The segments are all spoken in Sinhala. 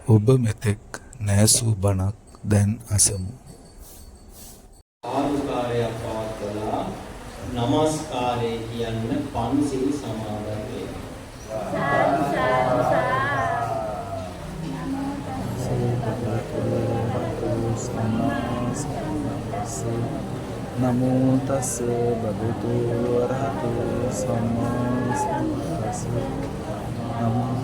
ඔබ මෙතෙක් නැසූ බණක් දැන් අසමු. ආනුකාරයක් පවත්වලා নমස්කාරය කියන්න පන්සිල් සමාදන් වෙනවා. නමෝ තස් භගවතු වරහතු සම්මා සම්බුද්දස්ස නමෝ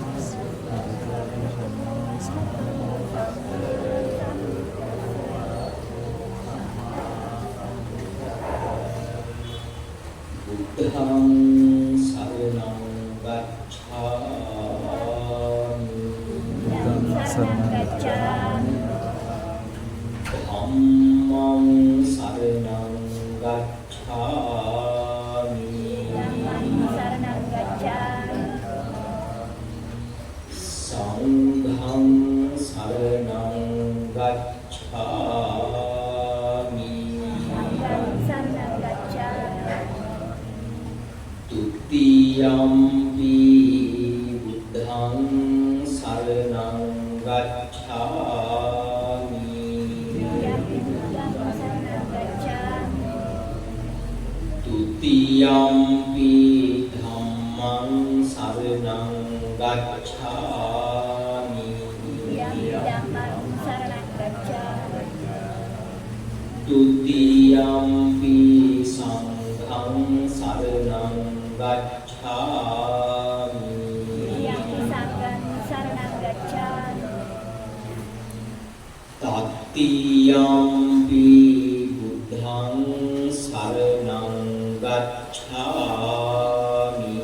බුද්ධං සරණං ගච්ඡාමි බුද්ධං සරණං ගච්ඡාමි ධම්මං සරණං ගච්ඡාමි සංඝං සරණං ගච්ඡාමි තුතියම්පි බුද්ධං සරණං ගච්ඡාමි තුතියම්පි ධම්මං සරණං ගච්ඡාමි තුතියම්පි සංඝං සරණං ගච්ඡාමි තත්තියම්පි බුද්ධං සරණං ගච්ඡාමි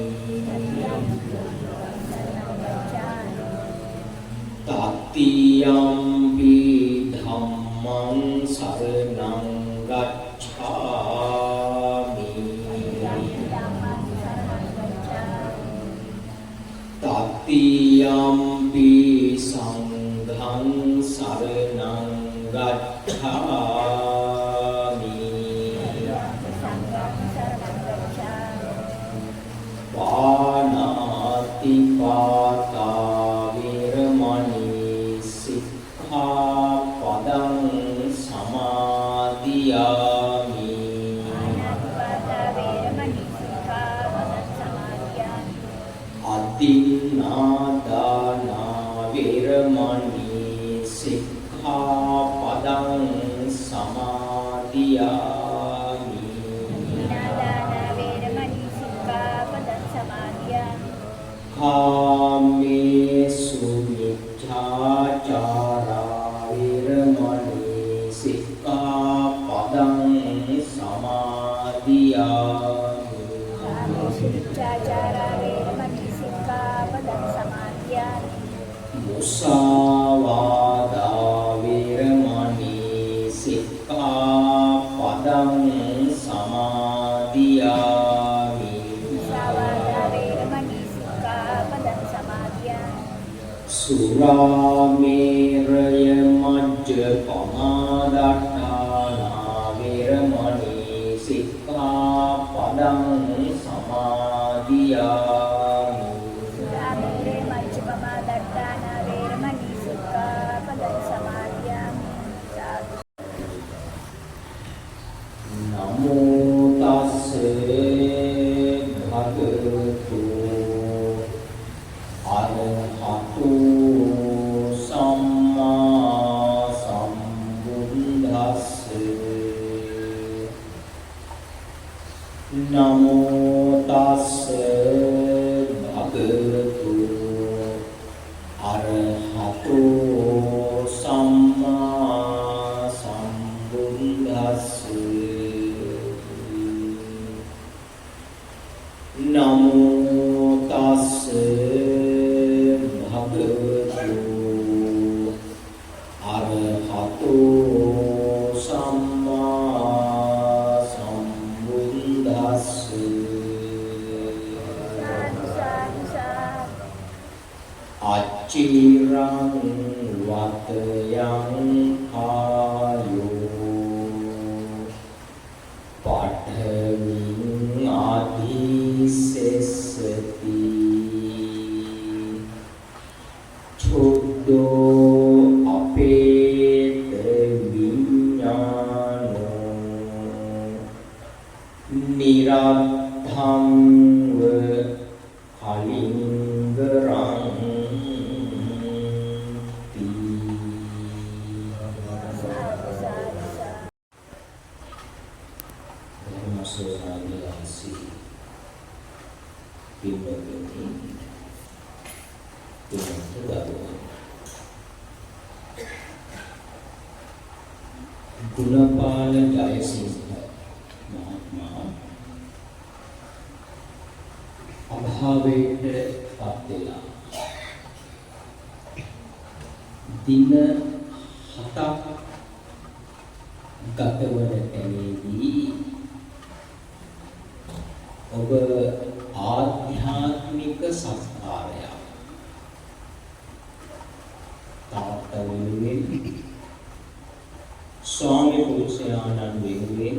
තත්තියම්පි ධම්මං සරණං ගච්ඡාමි තත්තියම්පි සංඝං සරණං ගච්ඡාමි පාණාති පාතා වේරමණී සික්ඛාපදං සමාදියාමි අදින්නාදානා වේරමණී සික්ඛාපදං සමාදියාමි කාමේසු මිච්ඡාචාරා වේරමණී සික්ඛාපදං සමාදියාමි මුසාවාදා වේරමණී සික්ඛාපදං සමාදියාමි සුරාමේරය මජ්ජපමාදට්ඨානා වේරමණී සික්ඛාපදං සමාදියාමි නමෝ තස්ස භගවතු අරහතු සම්මා සම්බුද්දස්ස නමෝ තස්ස භගවතු අරහතු සම්මා සම්බුද්දස්ස නමෝ තස්ස භගවතු අරහතු සම්මා සම්බුද්දස්ස අච්චිරං වතයං ආයෝ පඨමින් ආදිසෙස්සති චුද්දෝ පින්වත්නි ගුණපාල ජයසිංහ මහත්මයා අභාවයට පත් වෙලා දින 7ක් ගතවන තැනදී ඔබ ආධ්‍යාත්මික සංස්කාරයක් තාත්තා වෙනුවෙන් ස්වාමි පුරුෂයාණන් වෙනුවෙන්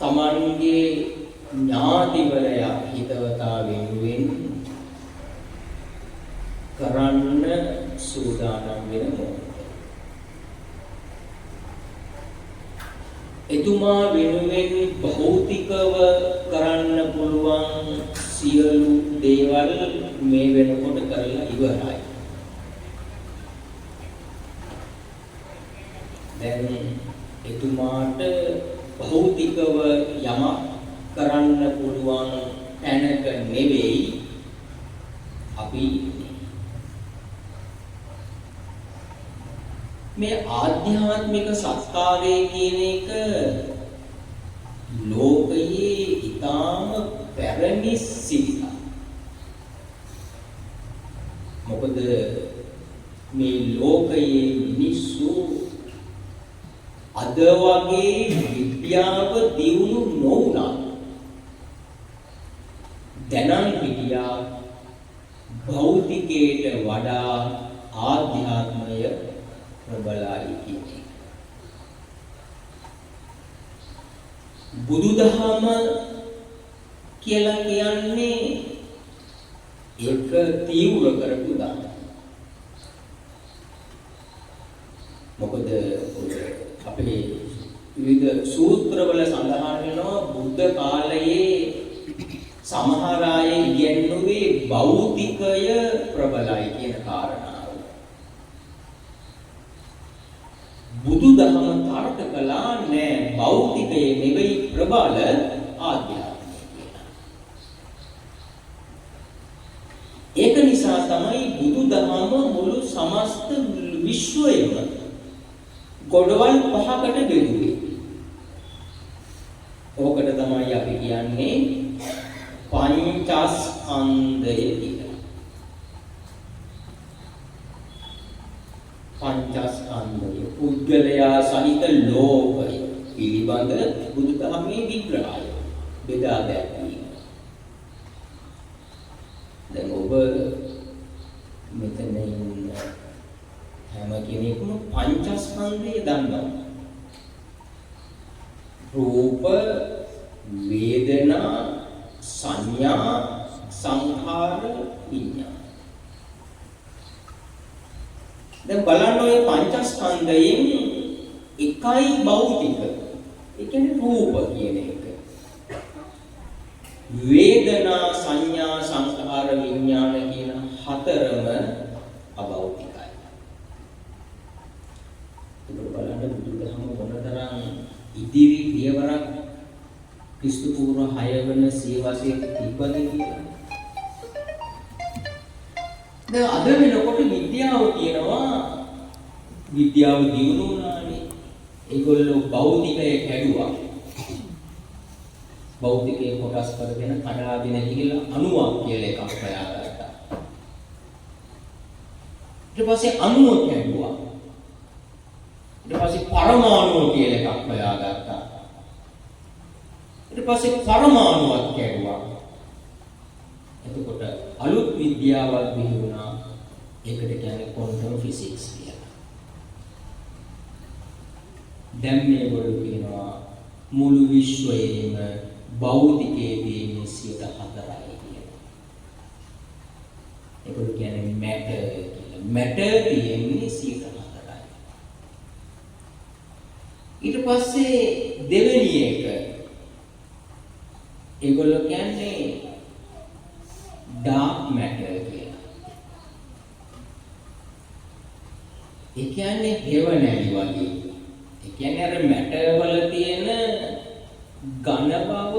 තමන්ගේ ඥාතිවරයා හිතවතා වෙනුවෙන් කරන්න සූදානම් වෙන මොහොත. එතුමා වෙනුවෙන් භෞතිකව කරන්න පුළුවන් සියලු දේවල් මේ වෙනකොට කරලා ඉවරයි. දැන් එතුමාට භෞතිකව යමක් කරන්න පුළුවන් තැනක නෙවෙයි අපි මේ ආධ්‍යාත්මික සත්කාරය කියන එක ලෝකයේ ඊටාම පැරණි සිද්ධියක්. මොකද මේ ලෝකයේ මිනිස්සු අද වගේ විද්‍යාව දියුණු නොවුණා. දැනන් හිටියා භෞතිකයට වඩා ආධ්‍යාත්මය ප්‍රබලයි කියන්නේ. බුදුදහම කියලා කියන්නේ ඒක තීව්‍ර කරපු දාන. මොකද අපේ විවිධ සූත්‍රවල සඳහන් වෙනවා බුද්ධ කාලයේ සමහර අය ඉගෙනුවේ භෞතිකය ප්‍රබලයි කියන කාරණාව. බුදුදහම තර්ක කළා නෑ භෞතිකය නෙවෙයි ප්‍රබල ආධ්‍යාත්මය කියලා. ඒක නිසා තමයි බුදුදහම මුළු සමස්ත විශ්වයම ගොඩවල් පහකට බෙදුවේ. ඕකට තමයි අපි කියන්නේ පංචස්කන්ධය කියලා. පංචස්කන්ධය පුද්ගලයා සහිත ලෝකය පිළිබඳ බුදුදහමේ විග්‍රහය බෙදා දැක්වීම. දැන් ඔබ මෙතන ඉන්න හැම කෙනෙක්ම පංචස්කන්ධය දන්නවා. රූප, වේදනා, සංඥා, සංඛාර, විඥාන. දැන් බලන්න ඔය පංචස්කන්ධයෙන් එකයි භෞතික. ඒ කියන්නේ රූප කියන එක. වේදනා, සංඥා, සංඛාර, විඥාන කියන හතරම අභෞතිකයි. ඒක බලන්න බුදුදහම මොනතරම් ඉදිරි පියවරක් ක්‍රිස්තු පූර්ව 6 වන සියවසේ තිබ්බද කියලා. දැන් අද වෙනකොට විද්‍යාව කියනවා විද්‍යාව දියුණු වුණානේ. ඒගොල්ලෝ භෞතිකය කැඩුවා. භෞතිකයේ කොටස් කරගෙන කඩාගෙන ගිහලා අණුවක් කියලා එකක් හොයාගත්තා. ඊට පස්සේ අණුව කැඩුවා. ඊට පස්සේ පරමාණුව කියලා එකක් හොයාගත්තා. ඊට පස්සේ පරමාණුවක් කැඩුවා. එතකොට අලුත් විද්‍යාවක් බිහි වුණා. ඒකට කියන්නේ ක්වොන්ටම් ෆිසික්ස් කියලා. දැන් මේගොල්ලෝ කියනවා මුළු විශ්වයේම භෞතිකයේ තියෙන 4%යි කියලා. ඒගොල්ලෝ කියන්නේ මැටර් කියලා. මැටර් තියෙන්නේ 4%යි. ඊට පස්සේ දෙවෙනි එක ඒගොල්ලෝ කියන්නේ ඩාර්ක් මැටර් කියලා. ඒ කියන්නේ හේවණලි වගේ. ඒ කියන්නේ අර මැටර් වල තියෙන ඝන බව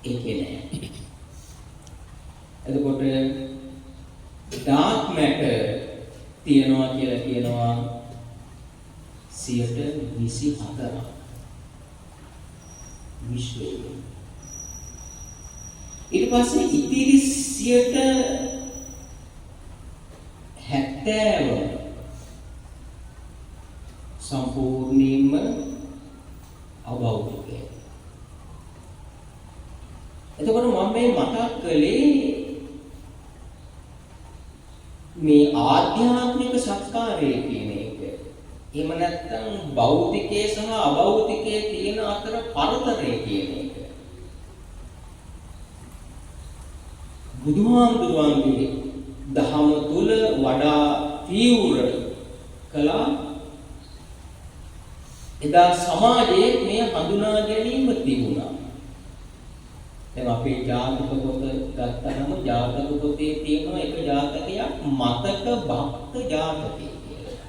ඒකේ නෑ. එතකොට dark matter තියනවා කියලා කියනවා 24%. විශ්වයේ. ඊට පස්සේ ඉතිරි 70% සම්පූර්ණයෙන්ම අභෞතිකයි. එතකොට මම මේ මතක් කළේ මේ ආධ්‍යාත්මික සත්කාරය කියන එක. එහෙම නැත්නම් භෞතිකයේ සහ අභෞතිකයේ තියෙන අතර පරතරය කියන එක. බුදුහාමුදුරුවන්ගේ දහම තුල වඩා තීව්‍ර කළා. එදා සමාජයේ මේ හඳුනා ගැනීම තිබුණා. දැන් අපේ ජාතක පොත ගත්තහම ජාතක පොතේ තියෙන එක ජාතකයක් මතක භක්ත ජාතකය කියලා.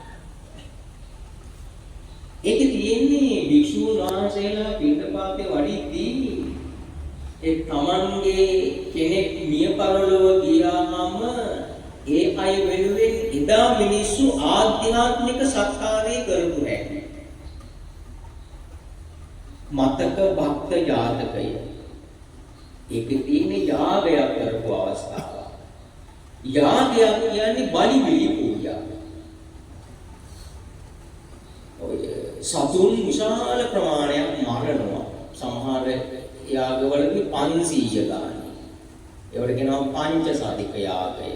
ඒකේ තියෙන්නේ භික්ෂුන් වහන්සේලා පිටපාතේ වඩිද්දී ඒ තමන්ගේ කෙනෙක් මිය පරලොව ගියාම ඒ අය වෙනුවෙන් එදා මිනිස්සු ආධ්‍යාත්මික සත්කාරය කරපු හැටි. මතක භක්ත ජාතකය. ඒකේ තියෙන යාගයක් කරපු අවස්ථාව. යාගයක් කියන්නේ බලි බිලි පූජා. ඔය සතුන් විශාල ප්‍රමාණයක් මරනවා. සමහර යාගවලදී 500 ගානක්. ඒවට කියනවා පංචසතික යාගය.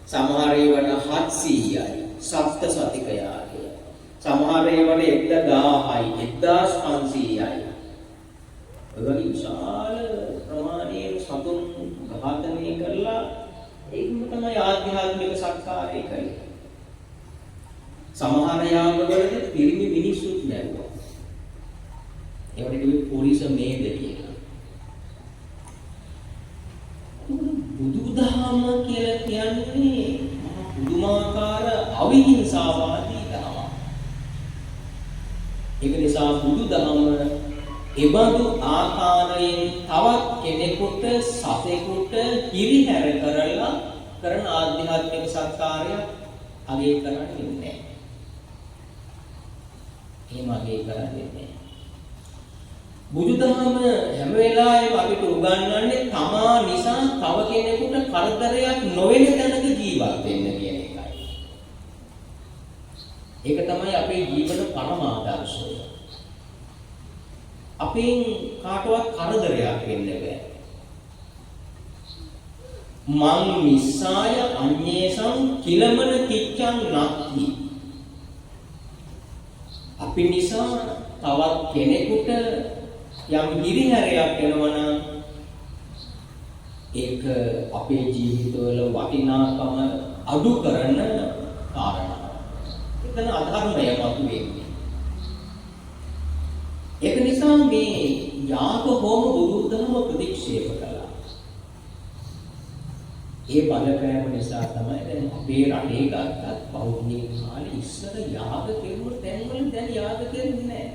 සමහර ඒවට 700යි. සප්ත සතික යාගය. සමහර ඒවට 1000යි 1500යි. ඔයගොල්ලෝ විශාල ප්‍රමාණයේ සතුන් ඝාතනය කරලා ඒකම තමයි ආධ්‍යාත්මික සත්කාරය කරන්නේ. සමහර යාමවලදී පිරිමි මිනිස්සුත් මැරුවා. ඒවට කිව්වේ පොලිස මේද කියලා. බුදුදහම කියලා කියන්නේ මහා පුදුමාකාර අවිහිංසාවාදී ධර්මයක්. ඒක නිසා බුදුදහම එබඳු ආකාරයෙන් තවත් කෙනෙකුට සතෙකුට හිරිහැර කරලා කරන ආධ්‍යාත්මික සත්කාරය අගය කරන්නේ නැහැ. එහෙම අගය කරන්නේ නැහැ. බුදුදහම හැම වෙලාවෙම අපිට උගන්වන්නේ තමා නිසා තව කෙනෙකුට කරදරයක් නොවන තැනක ජීවත් වෙන්න කියන එකයි. ඒක තමයි අපේ ජීවන පරමාදර්ශය. අපෙන් කාටවත් කරදරයක් වෙන්න බෑ. මං මිස්සාය අඤ්ඤේසං කිලමන කිච්ඡං නත්ති. අපි නිසා තවත් කෙනෙකුට යම් හිරිහැරයක් වෙනවා නම් ඒක අපේ ජීවිතවල වටිනාකම අඩු කරන කාරණා. එතන අධර්මය මතුවෙන්නේ. ඒක නිසා මේ යාග හෝම බුදුදහම ප්‍රතික්ෂේප කළා. ඒ බලපෑම නිසා තමයි දැන් අපේ රටේ ගත්තත් බෞද්ධ කාලේ ඉස්සර යාග කෙරුව තැන්වල දැන් යාග කෙරෙන්නේ නැහැ.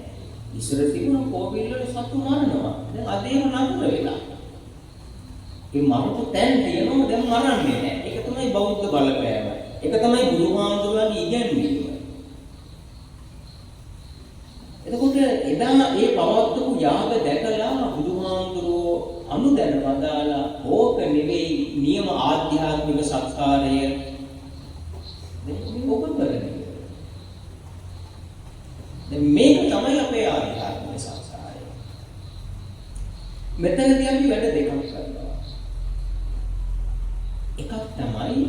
ඉස්සර තිබුණ කෝවිල් වල සතු මරනවා. දැන් අදේම නතර වෙලා. ඒ මරපු තැන් තියෙනවා දැන් මරන්නේ නැහැ. ඒක තමයි බෞද්ධ බලපෑම. ඒක තමයි බුදුහාමුදුරුවන්ගේ ඉගැන්වීම. එතකොට එදා ඒ පවත්වපු යාග දැකලා බුදුහාමුදුරුවෝ අනුදැන වදාලා ඕක නෙවෙයි නියම ආධ්‍යාත්මික සත්කාරය මේ ඔබ කරන්නේ. දැන් මේක තමයි අපේ ආධ්‍යාත්මික සත්කාරය. මෙතනදී අපි වැඩ දෙකක් කරනවා. එකක් තමයි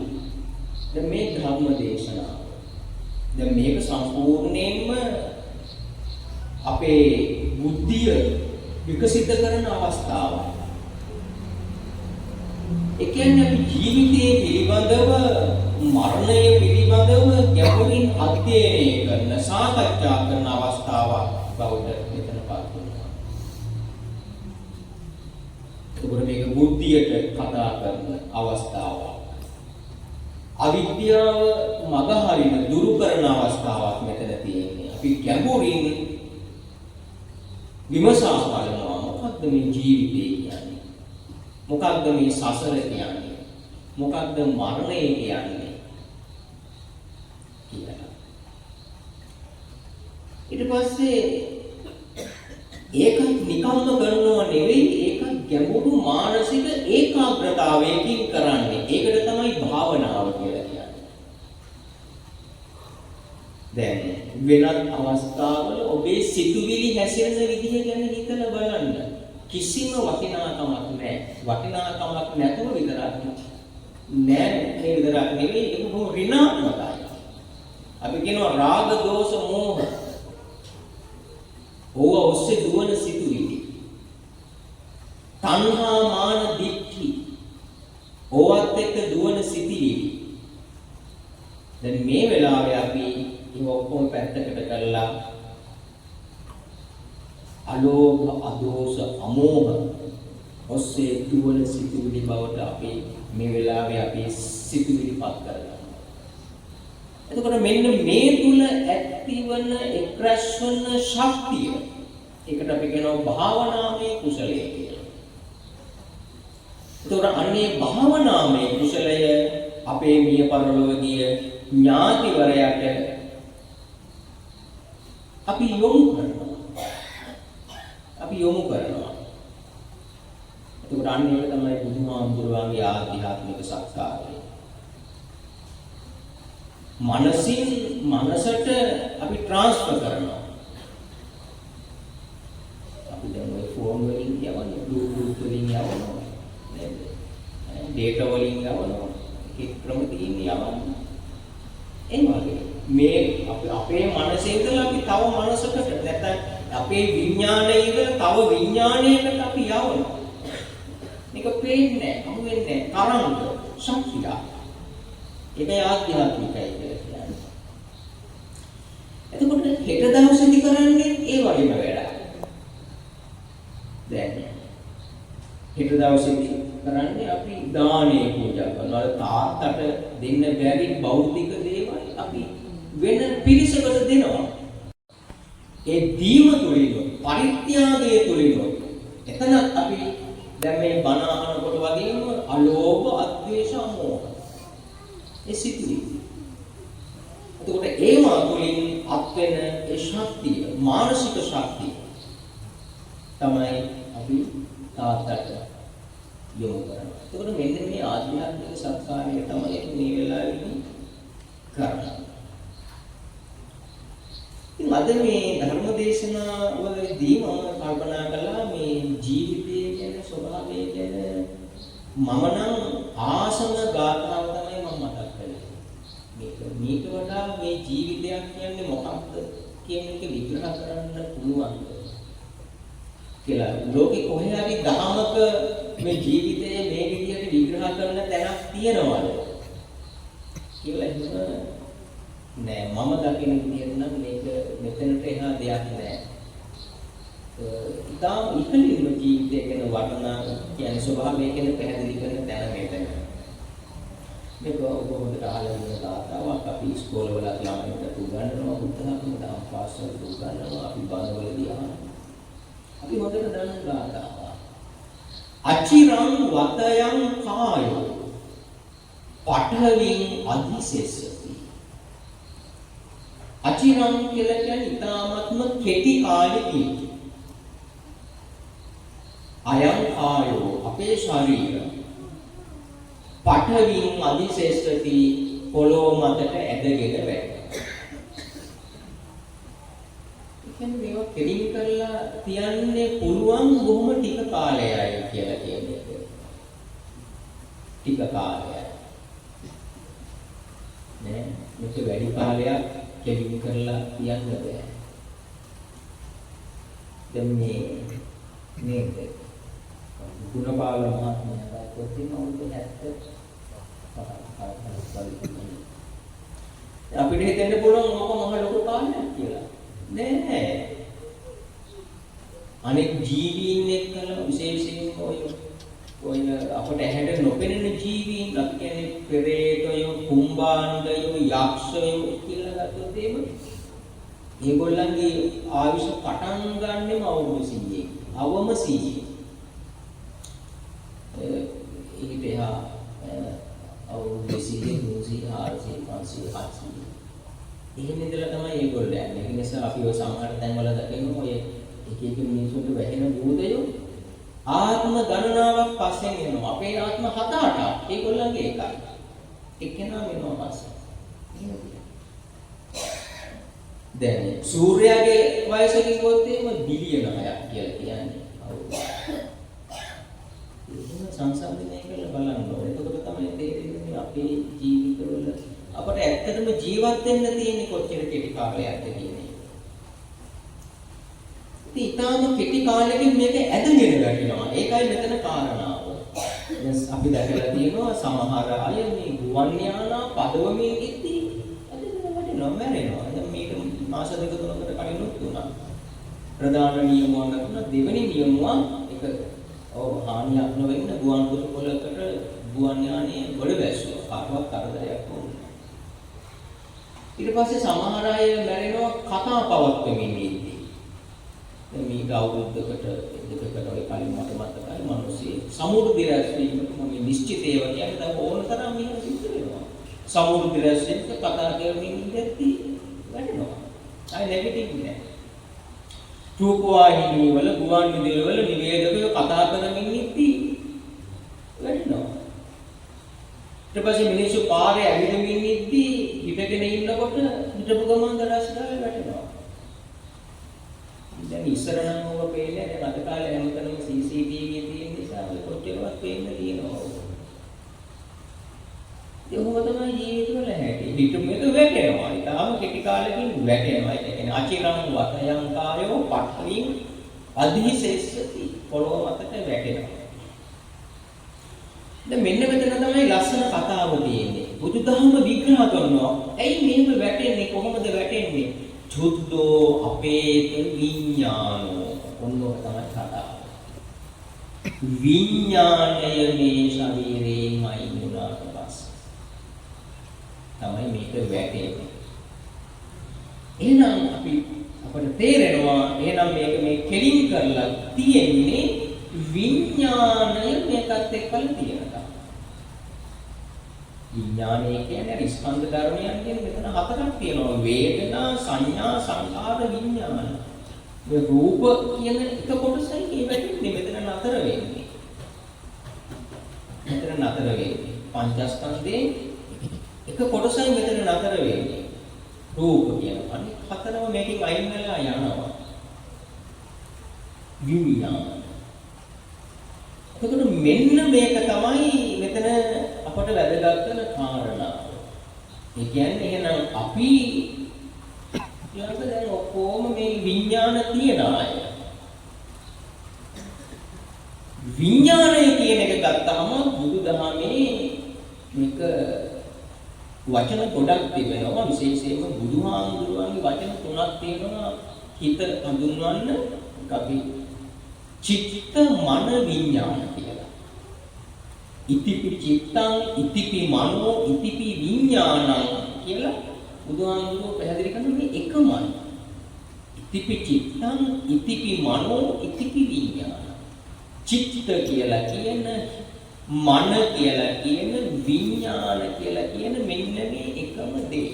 දැන් මේ ධර්ම දේශනාව. දැන් මේක සම්පූර්ණයෙන්ම අපේ බුද්ධිය විකසිත කරන අවස්ථාවක්. ඒ කියන්නේ අපි ජීවිතයේ පිළිබඳව මරණය පිළිබඳව ගැඹුරින් අධ්‍යයනය කරන සාකච්ඡා කරන අවස්ථාවක් බවට මෙතනපත් වෙනවා. ඒකවල මේක බුද්ධියට කතා කරන අවස්ථාවක්. අවිද්‍යාව මගහරින දුරු කරන අවස්ථාවක් මෙතන තියෙන්නේ. අපි ගැඹුරින් විමසා බලනවා මොකක්ද මේ ජීවිතය කියන්නේ? මොකක්ද මේ සසර කියන්නේ? මොකක්ද මරණය කියන්නේ? කියලා. ඊට පස්සේ ඒකත් නිකම්ම කරනව නෙවෙයි, ඒක ගැඹුරු මානසික ඒකාග්‍රතාවයකින් කරන්නේ. ඒකට තමයි භාවනාව කියලා කියන්නේ. දැන් වෙනත් අවස්ථාවල ඔබේ සිතුවිලි හැසිරෙන විදිහ ගැන හිතලා බලන්න. කිසිම වටිනාකමක් නැහැ. වටිනාකමක් නැතුව විතරක් නෑ විතරක් නෙවෙයි, ඒක බොහොම ඍණාත්මකයි. අපි කියනවා රාග දෝෂ මෝහ. ඕවා ඔස්සේ දුවන සිතුවිලි. තණ්හා මාන දික්ඛි. ඕවත් එක්ක දුවන සිතුවිලි. දැන් මේ වෙලාවේ අපි මේ ඔක්කොම පැත්තකට කරලා අලෝභ අදෝෂ අමෝහ ඔස්සේ දුවන සිතුවිලි බවට අපි මේ වෙලාවේ අපි සිතුවිලිපත් කරගන්නවා. එතකොට මෙන්න මේ තුල ඇතිවන එක්රැස්වන ශක්තිය, ඒකට අපි කියනවා භාවනාමය කුසලය කියලා. එතකොට අන්නේ භාවනාමය කුසලය අපේ මිය පරලෝකීය ඥාතිවරයාට අපි යොමු කරනවා. එතකොට අන්න ඒක තමයි බුදුහාමුදුරුවන්ගේ ආධ්‍යාත්මික සත්කාරය. මනසින් මනසට අපි ට්‍රාන්ස්ෆර් කරනවා. අපි දැන් ඔය ෆෝන් වලින් යවන්නේ, බ්ලූටූත් වලින් යවනවා නේද? ඩේටා වලින් යවනවා. ඒක ක්‍රම තියෙන යවන්නේ. ඒ වගේ මේ අපේ මනසේ ඉඳලා අපි තව මනසකට, නැත්නම් අපේ විඥානයේ ඉඳලා තව විඥානයකට අපි යවනවා. මේක පේන්නේ නැහැ, හමු වෙන්නේ නැහැ. තරංග, ශක්තිය. ඒකයි ආධ්‍යාත්මිකයි කියලා කියන්නේ. එතකොට හෙට දවසේදී කරන්නේ ඒ වගේම වැඩක්. දැන් හෙට දවසේදී කරන්නේ අපි දානේ පූජා කරනවා. තාත්තට දෙන්න බැරි භෞතික දේවල් අපි වෙන පිරිසකට දෙනවා. ඒ දීම තුලින්, පරිත්‍යාගය තුලින් එතනත් අපි දැන් මේ බණ අහනකොට වගේම අලෝභ, අද්වේෂ, අමෝහ ඒ සිතුවිලි. එතකොට ඒවා තුලින් අත් වෙන ඒ ශක්තිය, මානසික ශක්තිය තමයි අපි තාත්තට යොමු කරනවා. එතකොට මෙන්න මේ ආධ්‍යාත්මික සත්කාරය තමයි මේ වෙලාවේදී කරන්නේ. ඉතින් අද මේ ධර්ම දේශනා වලදී මම කල්පනා කළා මේ ජීවිතය ගැන, ස්වභාවය ගැන මම නම් ආසම ගාථාව තමයි මම මතක් කළේ. මේක වඩා මේ ජීවිතයක් කියන්නේ මොකක්ද කියන එක විග්‍රහ කරන්න පුළුවන් කියලා. ලෝකෙ කොහේ හරි දහමක මේ ජීවිතයේ මේ විදිහට විග්‍රහ කරන තැනක් තියනවද කියලා එහෙම නෑ. මම දකින විදිහට නම් මේක මෙතනට එහා දෙයක් නෑ. ඉතාම ඉහළින්ම ජීවිතය ගැන වටනා කියන්නේ ස්වභාවය ගැන පැහැදිලි කරන තැන මෙතන. මේක ඔබ හොඳට අහලා ඉන්න තාතාවක්. අපි ඉස්කෝලවල ළමයින්ට උගන්වනවා, බුද්ධ학ම දහම් පාසල් උගන්වනවා, අපි බණවලදී අහනවා. අපි හොඳට දන්න ගාථාවක්. අචිරං වතයන් කායෝ පඨවින් අධිසෙස්සති. අචිරං කියලා කියන්නේ ඉතාමත්ම කෙටි කාලෙකින්. අයං කායෝ අපේ ශරීරය පඨවින් අධිසෙස්සති, පොළොව මතට ඇදගෙන වැටෙනවා. කියන්නේ මේවා කෙලින් කරලා තියන්නේ පුළුවන් බොහොම ටික කාලයයි කියලා කියන්නේ. ටික කාලයයි. නේ මේක වැඩි කාලයක් කෙලින් කරලා තියන්න බෑ. දැන් මේ නේද? ගුණපාල මහත්මයා කොටින් අවුරුදු 70 අපිට හිතෙන්න පුළුවන් ඕක මහ ලොකු කාලයක් කියලා. නෑ. අනෙක් ජීවීන් එක්කලා විශේෂයෙන් ඔය අපට ඇහැට නොපෙනෙන ජීවීන්, අපි කියන්නේ පෙරේතයෝ, කුම්භාණ්ඩයෝ, යක්ෂයෝ කියලා ගත්තොත් ඒගොල්ලන්ගේ ආයුෂ පටන් ගන්නෙම අවුරුදු 100. අවම 100. 400 500 එහෙම ඉඳලා තමයි ඒගොල්ලෝ යන්නේ. ඒ නිසා අපි ඔය සමහර තැන්වල දකිනවා ඔය එක එක මිනිස්සුන්ට වැහෙන භූතයෝ ආත්ම ගණනාවක් පස්සෙන් එනවා. අපේ ආත්ම 7-8ක් ඒගොල්ලන්ගේ එකයි. එක්කෙනා වෙනවා පස්සේ. දැන් සූර්යාගේ වයස කිව්වොත් එහෙම බිලියන 6ක් කියලා කියන්නේ. එහෙම සංසන්දනය කරලා බලන්න ඕනේ. එතකොට තමයි තේරෙන්නේ අපේ ජීවිතවල අපට ඇත්තටම ජීවත් වෙන්න තියෙන්නේ කොච්චර කෙටි කාලයක්ද කියන්නේ. ඉතින් ඊටාම කෙටි කාලෙකින් මේක ඇදගෙන ගන්නවා. ඒකයි මෙතන කාරණාව. දැන් අපි දැකලා තියෙනවා සමහර අය මේ ගුවන් යානා පදවමින් ඉද්දී ඇදගෙන වටිනවා මැරෙනවා. දැන් මේක මාස දෙක තුනකට කලින් උතුණා. ප්‍රධාන නියමුවක් නැතුණ දෙවෙනි නියමුවා එක හානියක් නොවෙන්න ගුවන් තොටුපළකට ගුවන් යානයේ ගොඩ වැස්සුවා. කාටවත් කරදරයක් වුණේ. ඊට පස්සේ සමහර අය මැරෙනවා කතා පවත්වමින් ඉද්දී. දැන් මේ අවුරුද්දකට දෙකකට ඔය කලින් මට මතකයි මිනිස්සු සමුද්‍ර දිරැස්වීමට මම නිශ්චිතේව කියන්නේ දැන් ඕන තරම් මෙහෙම සිද්ධ වෙනවා. සමුද්‍ර දිරැස්වීමට කතා කරමින් ඉඳද්දී වැටෙනවා. ආයි නෙගටිව් නෑ. රූපවාහිනී වල ගුවන් විදුලි වල නිවේදකයෝ කතා කරමින් ඉද්දී වැටෙනවා. ඊට පස්සේ මිනිස්සු පාරේ ඇවිදමින් ඉද්දී හිටගෙන ඉන්නකොට හිටපු ගමන් දඩස් ගාලා වැටෙනවා. දැන් ඉස්සර නම් ඔබ පේන්නේ දැන් අද කාලේ හැමතැනම CCTV තියෙන නිසා ඔය කොච්චරවත් පේන්න තියෙනවා. ඒ වගේම තමයි ජීවිතවල හැටි. හිටුමෙද වැටෙනවා. ඊටාම කෙටි කාලෙකින් වැටෙනවා. ඒ කියන්නේ අචිරං වතයන් කායෝ පට්ඨින් අධිසෙස්සති පොළොව මතට වැටෙනවා. දැන් මෙන්න මෙතන තමයි ලස්සන කතාව තියෙන්නේ. බුදුදහම විග්‍රහ කරනවා. ඇයි මෙහෙම වැටෙන්නේ? කොහොමද වැටෙන්නේ? චුද්ධෝ අපේත විඥානෝ. ඔන්නෝක තමයි කතාව. විඥාණය මේ ශරීරයෙන් අයින් වුණාට පස්සේ තමයි මේක වැටෙන්නේ. එහෙනම් අපට තේරෙනවා එහෙනම් මේක මේ කෙලින් කරලා තියෙන්නේ විඥාණය මේකත් එක්කලා තියෙනවා. විඥානය කියන්නේ ස්කන්ධ ධර්මයන් කියන්නේ මෙතන හතරක් තියෙනවා. වේදනා, සංඥා, සංකාර, විඥාන. මේ රූප කියන එක කොටසයි මේ වැටෙන්නේ මෙතන නතර වෙන්නේ. මෙතන නතර වෙන්නේ. පංචස්කන්ධේ එක කොටසයි මෙතන නතර වෙන්නේ. රූප කියන අනිත් හතරම මේකෙන් අයින් වෙලා යනවා. විඥාන. එතකොට මෙන්න මේක තමයි මෙතන අපට වැදගත් වෙන කාරණාව. ඒ කියන්නේ එහෙනම් අපි ළඟ දැන් ඔක්කොම මේ විඥාන තියන අය. විඥානය කියන එක ගත්තාම බුදුදහමේ මේක වචන ගොඩක් තිබෙනවා. විශේෂයෙන්ම බුදුහාමුදුරුවන්ගේ වචන තුනක් තියෙනවා හිත හඳුන්වන්න. අපි චිත්ත මන විඥාන කියලා. ඉතිපි චිත්තං ඉතිපි මනෝ ඉතිපි විඥානං කියලා බුදුහාමුදුරුවෝ පැහැදිලි කරන මේ එකමයි. ඉතිපි චිත්තං ඉතිපි මනෝ ඉතිපි විඥාන. චිත්ත කියලා කියන මන කියලා කියන විඥාන කියලා කියන මෙන්න මේ එකම දේ.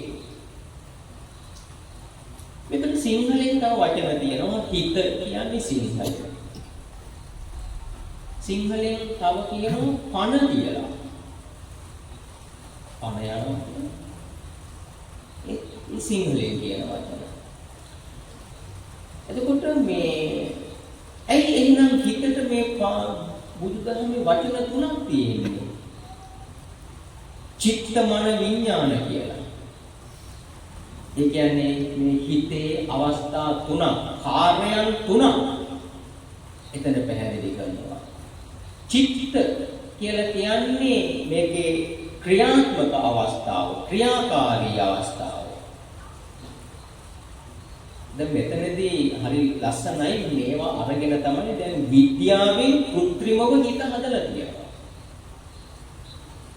මෙතන සිංහලෙන් තව වචන තියෙනවා. හිත කියන්නේ සිංහලෙන්. සිංහලෙන් තව කියනවා පණ කියලා. පණ යනවා. ඒ සිංහලෙන් කියන වචන. එතකොට මේ ඇයි එහෙනම් හිතට මේ බුදුදහමේ වචන තුනක් තියෙන්නේ? චිත්ත මන විඥාන කියලා. ඒ කියන්නේ මේ හිතේ අවස්ථා තුනක්, කාර්යයන් තුනක් එතන පැහැදිලි කරනවා. චිත්ත කියලා කියන්නේ මේකේ ක්‍රියාත්මක අවස්ථාව, ක්‍රියාකාරී අවස්ථාව. දැන් මෙතනදී හරි ලස්සනයි මේවා අරගෙන තමයි දැන් විද්‍යාවෙන් કૃත්‍රිමව හිත හදලා තියෙනවා.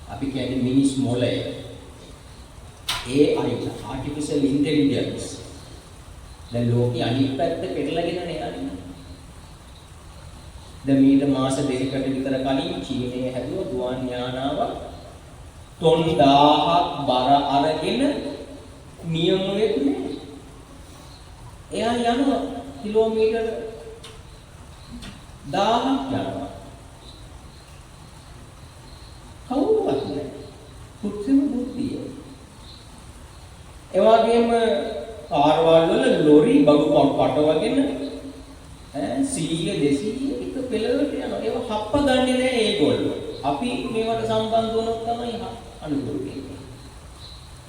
අපි කියන්නේ මිනිස් මොළය. AI artificial intelligence. දැන් ලෝකෙ අනිත් පැත්ත පෙරලගෙන යන්නේ. දැන් මීට මාස දෙකකට විතර කලින් චීනයේ හැදුව ගුවන් යානාවක් ටොන් 1000ක් බර අරගෙන නියමුවෙක් නේ. එයා යනවා කිලෝමීටර් 1000ක් යනවා. කවුරුවත් නෑ. පුත්‍රම බුද්ධිය. ඒ වගේම කාර්වල වල ලොරි බගු පටවගෙන 100 200 එක පෙළවට යනවා. ඒව හප්ප ගන්නේ නෑ ඒගොල්ලෝ. අපි මේවට සම්බන්ධ වුණොත් තමයි අනුකූල වෙන්නේ.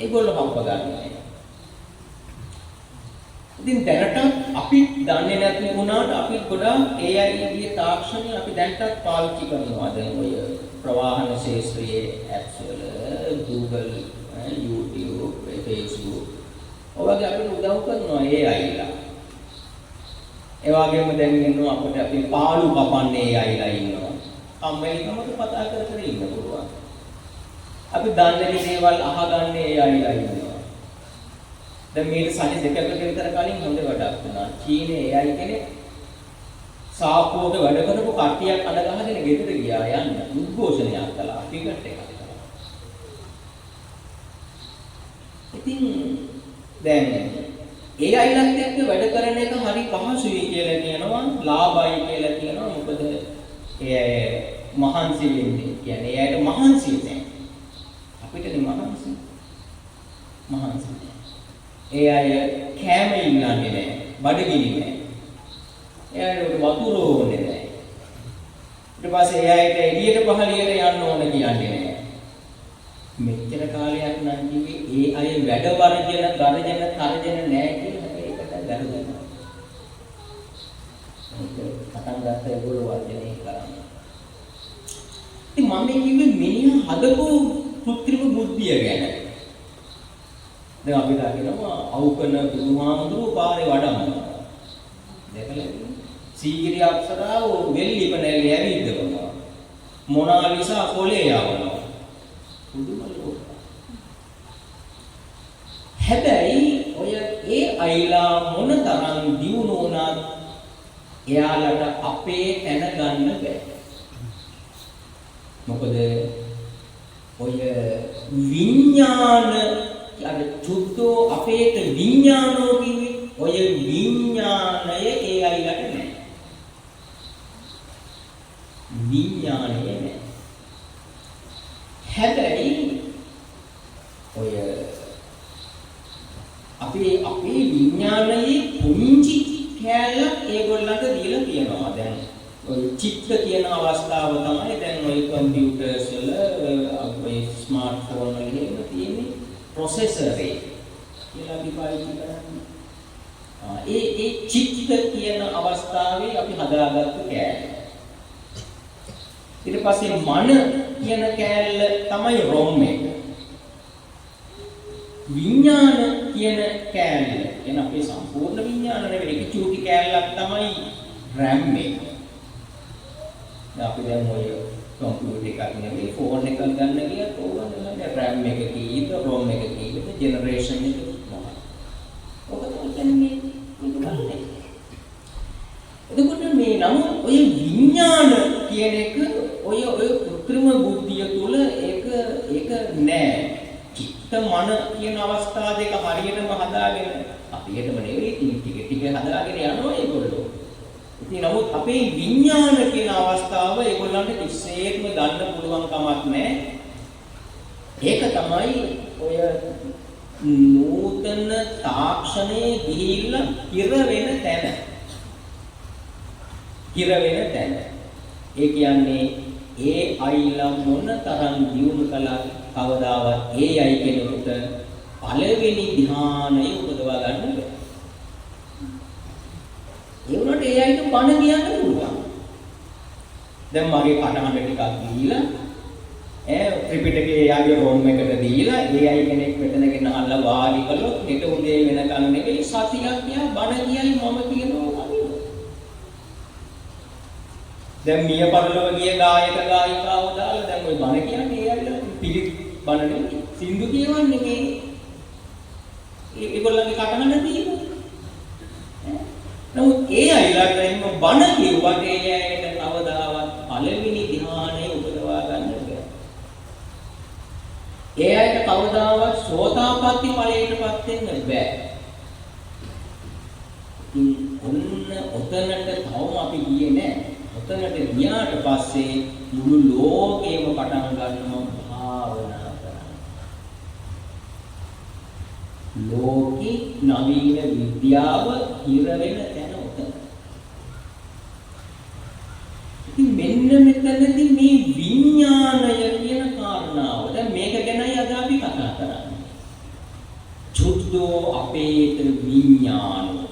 ඒගොල්ලෝ හප්ප ගන්නේ නෑ. ඉතින් දැනට අපි දන්නේ නැති වුණාට අපි ගොඩාක් AI ගේ තාක්ෂණය අපි දැන්ටත් පාවිච්චි කරනවා. දැන් ඔය ප්‍රවාහන ශාස්ත්‍රයේ apps වල Google, YouTube, Facebook ඔයගේ අපිට උදව් කරනවා AI ලා. ඒ වගේම දැන් ඉන්නවා අපිට අපි පාළු කපන්නේ AI ලා ඉන්නවා. කම්මැලිකමට කතා කර කර ඉන්න පුළුවන්. අපි දන්නේ දේවල් අහගන්නේ AI ලා ඉන්නවා. දැන් මේ සති දෙකකට විතර කලින් හොඳ වැඩක් වුණා. චීනයේ AI කෙනෙක් සාප්පුවක වැඩ කරපු කට්ටියක් අඬ ගහගෙන ගෙදර ගියා යන්න. උද්ඝෝෂණයක් කළා. ටිකට් එකක් කළා. ඉතින් දැන් AI ලත් එක්ක වැඩ කරන එක හරි පහසුයි කියලා කියනවා, ලාභයි කියලා කියනවා. මොකද AI මහන්සි වෙන්නේ. කියන්නේ AIට මහන්සි නැහැ. අපිටනේ මහන්සි. මහන්සි AI කැම ඉන්නන්නේ නැහැ. බඩගිනි නැහැ. එයාට වතුර ඕනේ නැහැ. ඊට පස්සේ එයාට එළියට පහළියට යන්න ඕන කියන්නේ නැහැ. මෙච්චර කාලයක් නම් කිව්වේ ඒ අය වැඩ වර්ජන, ගර්ජන, තරජන නැහැ කියලා ඒකට වැරදුනා. ඒක පටන් ගත්ත ඒගොල්ලෝ වර්ජනය කරන්නේ. ඉතින් මම කිව්වේ මිනිහා හදපු කෘත්‍රිම බුද්ධිය ගැන. දැන් අපි දකිනවා අවුකන බුදුහාමුදුරුවෝ පාරේ වඩම්මනවා. දැකලා සීගිරි අක්ෂරාව වෙල්ලි පෙරලි ඇවිද්දවනවා. මොනාලිසා කොලේ යවනවා. පුදුමලෝ. හැබැයි ඔය ඒ අයලා මොනතරම් දියුණු වුණත් එයාලට අපේ තැන ගන්න බෑ. මොකද ඔය විඥාන අර චුද්ධෝ අපේට විඥානෝ කිව්වේ ඔය විඥානය ඒ අයලට නෑ. විඥානය නෑ. හැබැයි ඔය අපේ විඥානයේ පුංචි කැලක් ඒගොල්ලන්ට දීලා තියෙනවා. දැන් ඔය චිත්ත කියන අවස්ථාව තමයි දැන් ඔය කම්පියුටර්ස් වල ඔය ස්මාර්ට්ෆෝන් වල තියෙන්නේ ප්‍රොසෙසර් එක කියලා අපි පාවිච්චි කරන්නේ. ඒ චිත්ත කියන අවස්ථාවේ අපි හදාගත්තු කැල. ඊට පස්සේ මන කියන කැලල තමයි ROM එක. විඥාන කියන කැලල එන අපේ සම්පූර්ණ විඥාන නෙවෙයි ඒක චූටි කැලලක් තමයි RAM එක. අපි දැන් ඔය කම්පියුටර් එකක් නෙවෙයි ෆෝන් එකක් ගන්න ගියත් ඕවනේ RAM එක කීයද ROM එක කීයද ජෙනරේෂන් එක මොකක්ද? ඔක තමයි කියන්නේ මේක ගන්න. එතකොට මේ නම ඔය විඥාන කියන එක ඔය කෘත්‍රිම බුද්ධිය තුල ඒක නෑ. චිත්ත මන කියන අවස්ථා දෙක හරියටම හදාගෙන අපිටම නෙවෙයි ටික ටික හදාගෙන යනවා ඒගොල්ලෝ. ඉතින් නමුත් අපේ විඥාන කියන අවස්ථාව ඒගොල්ලන්ට කිසිසේත්ම ගන්න පුළුවන් කමක් නැහැ. ඒක තමයි ඔය නූතන තාක්ෂණයේ ගිහිල්ලා ඉර වෙන තැන. ඉර වෙන තැන. ඒ කියන්නේ ඒ අයලා මොන තරම් දියුණු කළා කවදාවත් ඒ අය කෙනෙකුට පළවෙනි ධ්‍යානය උපදවා ගන්න බැහැ. ඒ වුණාට ඒ අයට බණ කියන්න පුළුවන්. දැන් මගේ කටහඬ ටිකක් දීලා ත්‍රිපිටකයේ යාගේ රෝම් එකට දීලා ඒ අය කෙනෙක් මෙතන ගෙනහල්ලා වාඩි කළොත් හෙට උදේ වෙනකන් නෙවෙයි සතියක් යා බණ කියයි මම කියනවා වගේ. දැන් මිය පරලොව ගිය ගායක ගායිකාවෝ දාලා දැන් ওই බණ කියන්නේ ඒ අයලා පිළිත් බණ නෙවෙයි සින්දු කියවන්නේ මේ ඒගොල්ලන්ගේ කටහඬ දීලා. නමුත් ඒ අයලාට එහෙම බණ කියුවට ඒ අයට කවදාවත් පළවෙනි ධ්‍යානය උපදවා ගන්න බැහැ. ඒ අයට කවදාවත් සෝතාපට්ටි ඵලයටපත් වෙන්න බෑ. ඔන්න ඔතනට තවම අපි ගියේ නෑ. ඔතනට ගියාට පස්සේ මුළු ලෝකෙම පටන් ගන්නවා භාවනා කරන්න. ලෝකේ නවීන විද්‍යාව හිර වෙන තැන ඔතන. ඉතින් මෙන්න මෙතනදී මේ විඥාණය කියන කාරණාව දැන් මේක ගැනයි අද අපි කතා කරන්නේ. චුද්ධෝ අපේත විඥානෝ.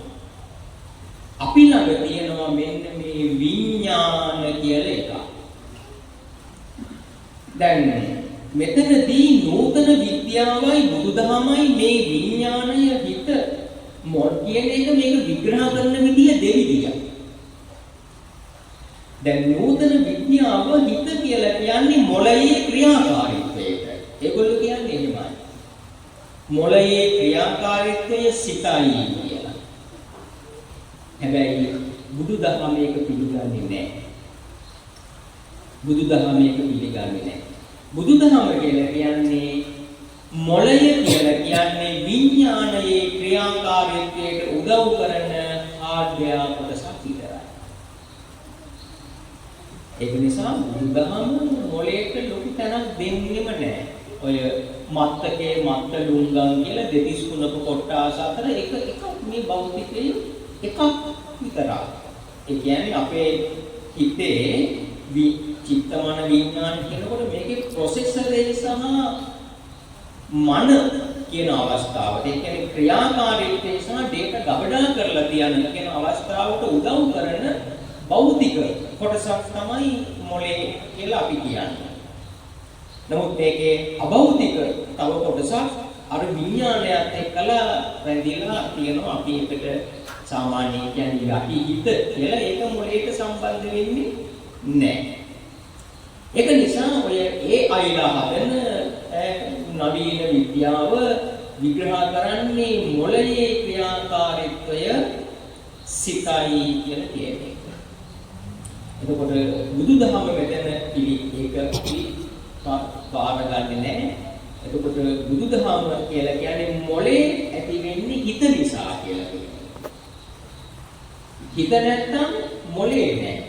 අපි ළඟ තියෙනවා මෙන්න මේ විඥාන කියලා එකක්. දැන් මෙතනදී නූතන විද්‍යාවයි බුදුදහමයි මේ විඥාණය හිත මොල් කියන එක මේක විග්‍රහ කරන විදිය දෙවිදියක්. දැන් නූතන විද්‍යාව හිත කියලා කියන්නේ මොළයේ ක්‍රියාකාරීත්වයට. ඒගොල්ලෝ කියන්නේ එහෙමයි. මොළයේ ක්‍රියාකාරීත්වය සිතයි කියලා. හැබැයි බුදුදහම මේක පිළිගන්නේ නැහැ. බුදුදහම මේක පිළිගන්නේ නැහැ. බුදුදහම කියලා කියන්නේ මොළය කියලා කියන්නේ විඥානයේ ක්‍රියාකාරීත්වයට උදව් කරන ආධ්‍යාත්මික කොටසක් විතරයි. ඒක නිසා බුදුදහම මොළයට ලොකු තැනක් දෙන්නෙම නැහැ. ඔය මත්තකේ මත්තලුංගම් කියලා දෙතිස් කුණක කොටස් අතර එකක් මේ භෞතිකයේ එකක් විතරයි. ඒ කියන්නේ අපේ හිතේ චිත්තමන විඥාන කියනකොට මේකේ ප්‍රොසෙසරේ සහ මන කියන අවස්ථාව. ඒ කියන්නේ ක්‍රියාකාරීත්වය සහ ඩේටා ගබඩා කරලා තියන කියන අවස්ථාවට උදව් කරන භෞතික කොටසක් තමයි මොලේ කියලා අපි කියන්නේ. නමුත් මේකේ අභෞතික තව කොටසක් අර විඥානයත් එක්කලා රැඳිලා තියෙනවා. අපි එකට සාමාන්‍යයෙන් කියන්නේ යටි හිත කියලා ඒක මොලේට සම්බන්ධ වෙන්නේ නැහැ. ඒක නිසා ඔය ඒ අයලා හදන නවීන විද්‍යාව විග්‍රහ කරන්නේ මොළයේ ක්‍රියාකාරීත්වය සිතයි කියලා කියන්නේ. එතකොට බුදුදහම මෙතන ඒක පාරගන්නේ නැහැ. එතකොට බුදුදහම කියලා කියන්නේ මොළේ ඇති වෙන්නේ හිත නිසා කියලා කියනවා. හිත නැත්තම් මොළේ නැහැ.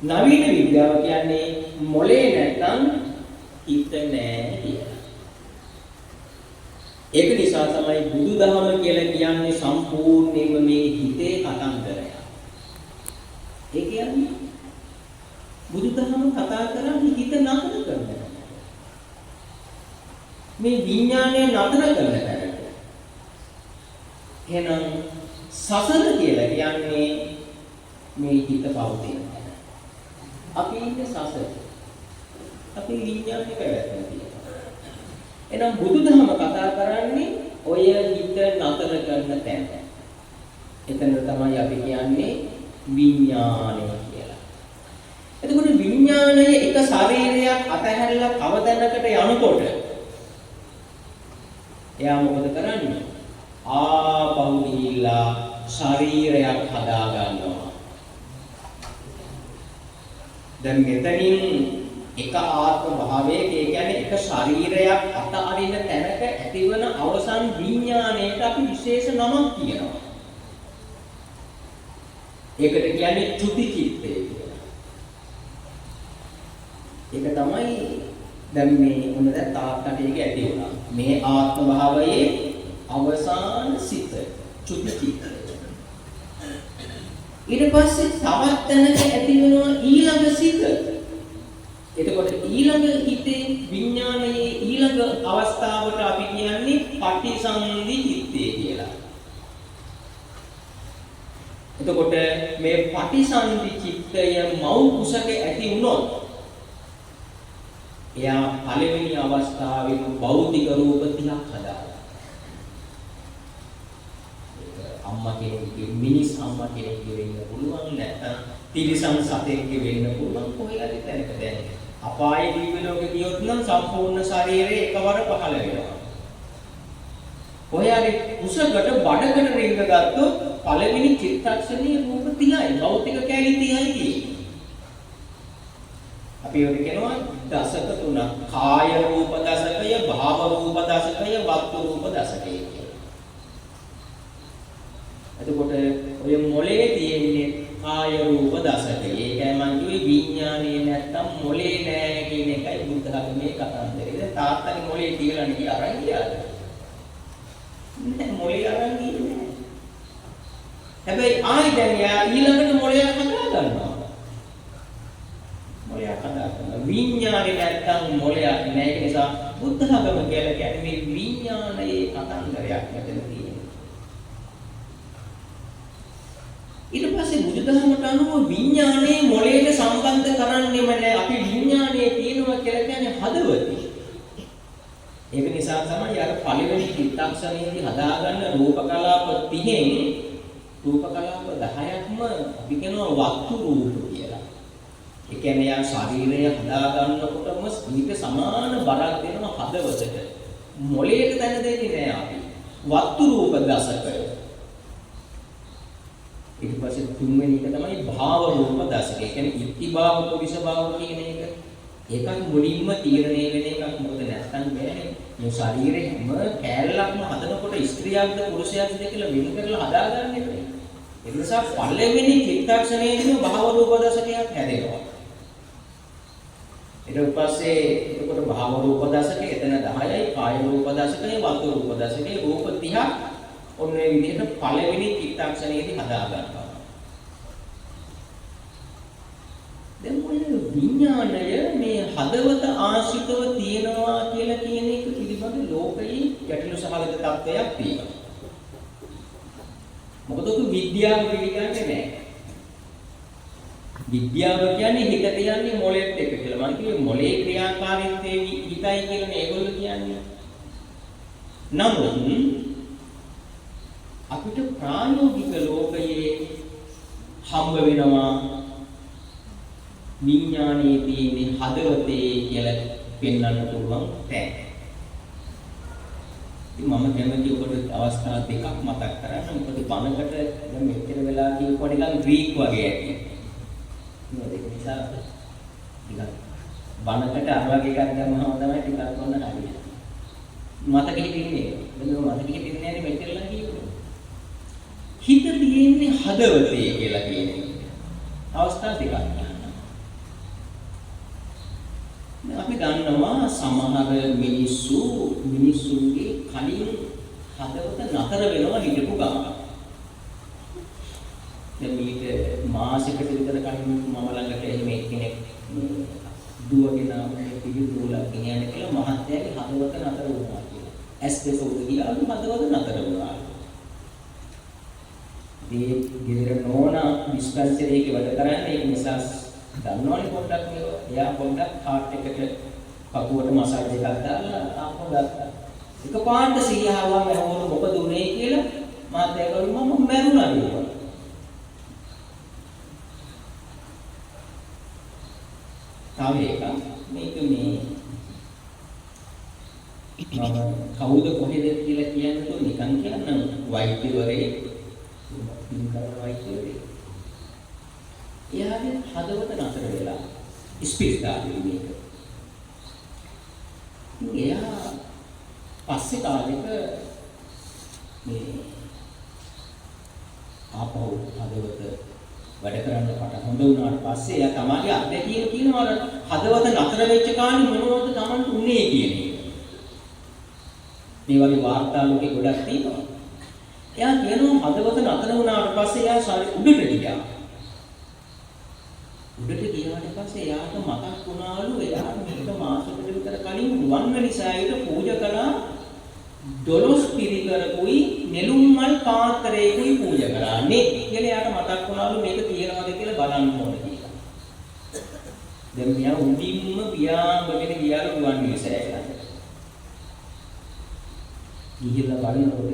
නවීන විද්‍යාව කියන්නේ මොළේ නැත්තම් හිත නැහැ කියලා. ඒක නිසා තමයි බුදුදහම කියලා කියන්නේ සම්පූර්ණයෙන්ම මේ හිතේ කතන්දරය. ඒ කියන්නේ බුදුදහම කතා කරන්නේ හිත නතර කරනවා. මේ විඥානය නතර කරන තැනට. එහෙනම් සසර කියලා කියන්නේ මේ හිත පවතින තැන. අපි ඉන්නේ සසර. අපි විඥානේ පැවැත්ම තියෙනවා. එහෙනම් බුදුදහම කතා කරන්නේ ඔය හිත නතර කරන තැන. එතන තමයි අපි කියන්නේ විඥානය කියලා. එතකොට විඥානය එක ශරීරයක් අතහැරලා තව තැනකට යනකොට එයා මොකද කරන්නේ? ආපහු ගිහිල්ලා ශරීරයක් හදා ගන්නවා. දැන් මෙතනින් එක ආත්ම භාවයක ඒ කියන්නේ එක ශරීරයක් අතහරින තැනක ඇතිවන අවසන් විඥාණයට අපි විශේෂ නමක් කියනවා. ඒකට කියන්නේ චුති චිත්තය කියලා. ඒක තමයි දැන් මේ මොන දැන් තාත්තට ඒක ඇති වුණා. මේ ආත්ම භාවයේ අවසාන සිත චුති චිත්තය. ඊට පස්සේ තවත් තැනක ඇති වෙනවා ඊළඟ සිත. එතකොට ඊළඟ හිතේ විඥානයේ ඊළඟ අවස්ථාවට අපි කියන්නේ පටිසන්ධි චිත්තය කියලා. එතකොට මේ පටිසන්ධි චිත්තය මව් කුසක ඇති වුණොත් එයා පළවෙනි අවස්ථාවේ භෞතික රූප 30ක් හදාගන්නවා. අම්මා කෙනෙක්ගේ මිනිස් අම්මා කෙනෙක්ගේ වෙන්න පුළුවන් නැත්නම් තිරිසන් සතෙක්ගේ වෙන්න පුළුවන් කොහේ හරි තැනක දැන් අපායේ දිව්‍ය ලෝකෙ ගියොත් නම් සම්පූර්ණ ශරීරය එකවර පහළ වෙනවා. කොහේ හරි කුසකට බඩකට රිංග ගත්තොත් පළවෙනි චිත්තක්ෂණයේ රූප 30යි භෞතික කැලි 30යි තියෙන්නේ. අපි ඔය කියනවා දසක තුනක් කාය රූප දසකය භාව රූප දශකය වස්තු රූප දශකය කියලා. එතකොට ඔය මොලේ තියෙන්නේ කාය රූප දශකය. ඒකයි මම කිව්වේ විඥානේ නැත්තම් මොලේ නෑ කියන එකයි බුද්ධ ධර්මයේ කතාන්දරේ. දැන් තාත්තගේ මොලේ කියලා නේ අරන් ගියාද? නෑ මොලේ අරන් ගියේ නෑ. හැබැයි ආයි දැන් යා ඊළඟට මොලේ හදා ගන්නවා. මොලේ හදා ගන්නවා. විඥානේ නැත්තම් මොලේ නෑ. ඒක නිසා බුද්ධ ධර්ම කියලා කියන්නේ මේ විඥානයේ කතාන්දරයක් මෙතන තියෙනවා. ඊට පස්සේ බුදුදහමට අනුව විඥානයේ මොළයට සම්බන්ධ කරන්නේම නැහැ. අපි විඥානයේ තියෙනවා කියලා කියන්නේ හදවතේ. ඒක නිසා තමයි අර පළවෙනි චිත්තක්ෂණයේදී හදාගන්න රූප කලාප 30න් රූප කලාප 10ක්ම අපි කියනවා වස්තු රූප කියලා. ඒ කියන්නේ යා ශරීරය හදාගන්නකොටම ඊට සමාන බරක් දෙනවා හදවතට. මොළයට දැන දෙන්නේ නැහැ අපි. වස්තු රූප දශකය. ඊට පස්සේ තුන්වෙනි එක තමයි භාව රූප දශකය. ඒ කියන්නේ ඉති භාව පුරිස භාව කියන එක. ඒකත් මුලින්ම තීරණය වෙන එකක්. මොකද නැත්තම් බෑනේ. මේ ශරීරේ හැම කැලලක්ම හදනකොට ස්ත්‍රියක්ද පුරුෂයක්ද කියලා වෙන කරලා හදාගන්න එපා. ඒ නිසා පළවෙනි චිත්තක්ෂණයේදීම භාව රූප දශකයක් හැදෙනවා. ඊට පස්සේ එතකොට භාව රූප දශකය එතන 10යි, කාය රූප දශකය, වස්තු රූප දශකය, රූප 30ක් ඔන්න ඒ විදිහට පළවෙනි චිත්තක්ෂණයේදී හදා ගන්නවා. දැන් ඔය විඥාණය මේ හදවත ආශ්‍රිතව තියෙනවා කියලා කියන එක පිළිබඳ ලෝකයේ ගැටලු සහගත තත්ත්වයක් තියෙනවා. මොකද ඔක විද්‍යාව පිළිගන්නේ නැහැ. විද්‍යාව කියන්නේ හිත තියන්නේ මොළයට එක කියලා. මම කිව්වේ මොළේ ක්‍රියාකාරීත්වයේ හිතයි කියලා මේගොල්ලෝ කියන්නේ. නමුත් අපිට ප්‍රායෝගික ලෝකයේ හම්බ වෙනවා විඥානයේ තියෙන හදවතේ කියලා පෙන්වන්න පුළුවන් තැන. ඉතින් මම කැමති ඔබට අවස්ථා දෙකක් මතක් කරන්න. මොකද බණකට දැන් මෙච්චර වෙලා කියපුවා නිකන් ග්‍රීක් වගේ ඇති. ඒක නිසා ටිකක් බණකට අර වගේ එකක් ගමම තමයි ටිකක් වොන්න හරියට. මතක හිටින්නේ. දැන් මතක හිටින්නේ නැහැ මෙච්චරලා කියපුවා. හිත තියෙන්නේ හදවතේ කියලා කියන්නේ. අවස්ථා දෙකක් ගන්නවා. අපි දන්නවා සමහර මිනිස්සුන්ගේ කලින් හදවත නතර වෙනවා හිතපු ගමන. දැන් මේක මාසෙකට විතර කලින් මම ළඟට එහෙම එක්කෙනෙක් දුවගෙන පිළිතුරුලා ගෙනියන්න කියලා මහත්තයාගේ හදවත නතර වුණා කියලා. ඇස් දෙක උඩ ගියාලු හදවත නතර වුණා. මේ ගෙදර නෝනා ඩිස්පැන්සරි එකේ වැඩ කරන්නේ ඒක නිසා දන්නවනේ පොඩ්ඩක් මේක. එයා පොඩ්ඩක් හાર્ට් එකට කකුවට මසාජ් එකක් දාලා ආපහු ගත්තා. එකපාරට 100 ආවම ඇහුවොත් මොකද උනේ කියලා මාත්‍යා කරුවා මම මැරුණා කියලා. තව එකක් මේක මේ කවුද කොහෙද කියලා කියන්නේ නිකන් කියන්න වෛද්‍යවරයෙක් එයාගේ හදවත නතර වෙලා ස්පීස්තාවේ මේක. එයා පස්සේ කාලෙක මේ ආපහු හදවත වැඩ කරන්න හොඳ වුණාට පස්සේ එයා තමගේ අත්දැකීම කියනවා හදවත නතර වෙච්ච කාලේ මොනවද Tamanට උනේ කියන එක. මේ වගේ වාර්තා ලෝකේ ගොඩක් තියෙනවා. එයා කියනවා හදවත නතර වුණාට පස්සේ එයා උඩට ගියා. උඩට ගියාට පස්සේ එයාට මතක් වුණාලු එයා මේක මාසෙකට විතර කලින් රුවන්වැලි සෑයට පූජා කළා 12 පිරිකරකුයි නෙළුම් මල් පාත්‍රයකුයි පූජා කරන්නේ කියලා එයාට මතක් වුණාලු මේක තියනවාද කියලා බලන්න ඕනේ කියලා. දැන් මෙයා උඩින්ම පියාඹගෙන ගියාලු රුවන්වැලි සෑයට. ගිහිල්ලා බලනකොට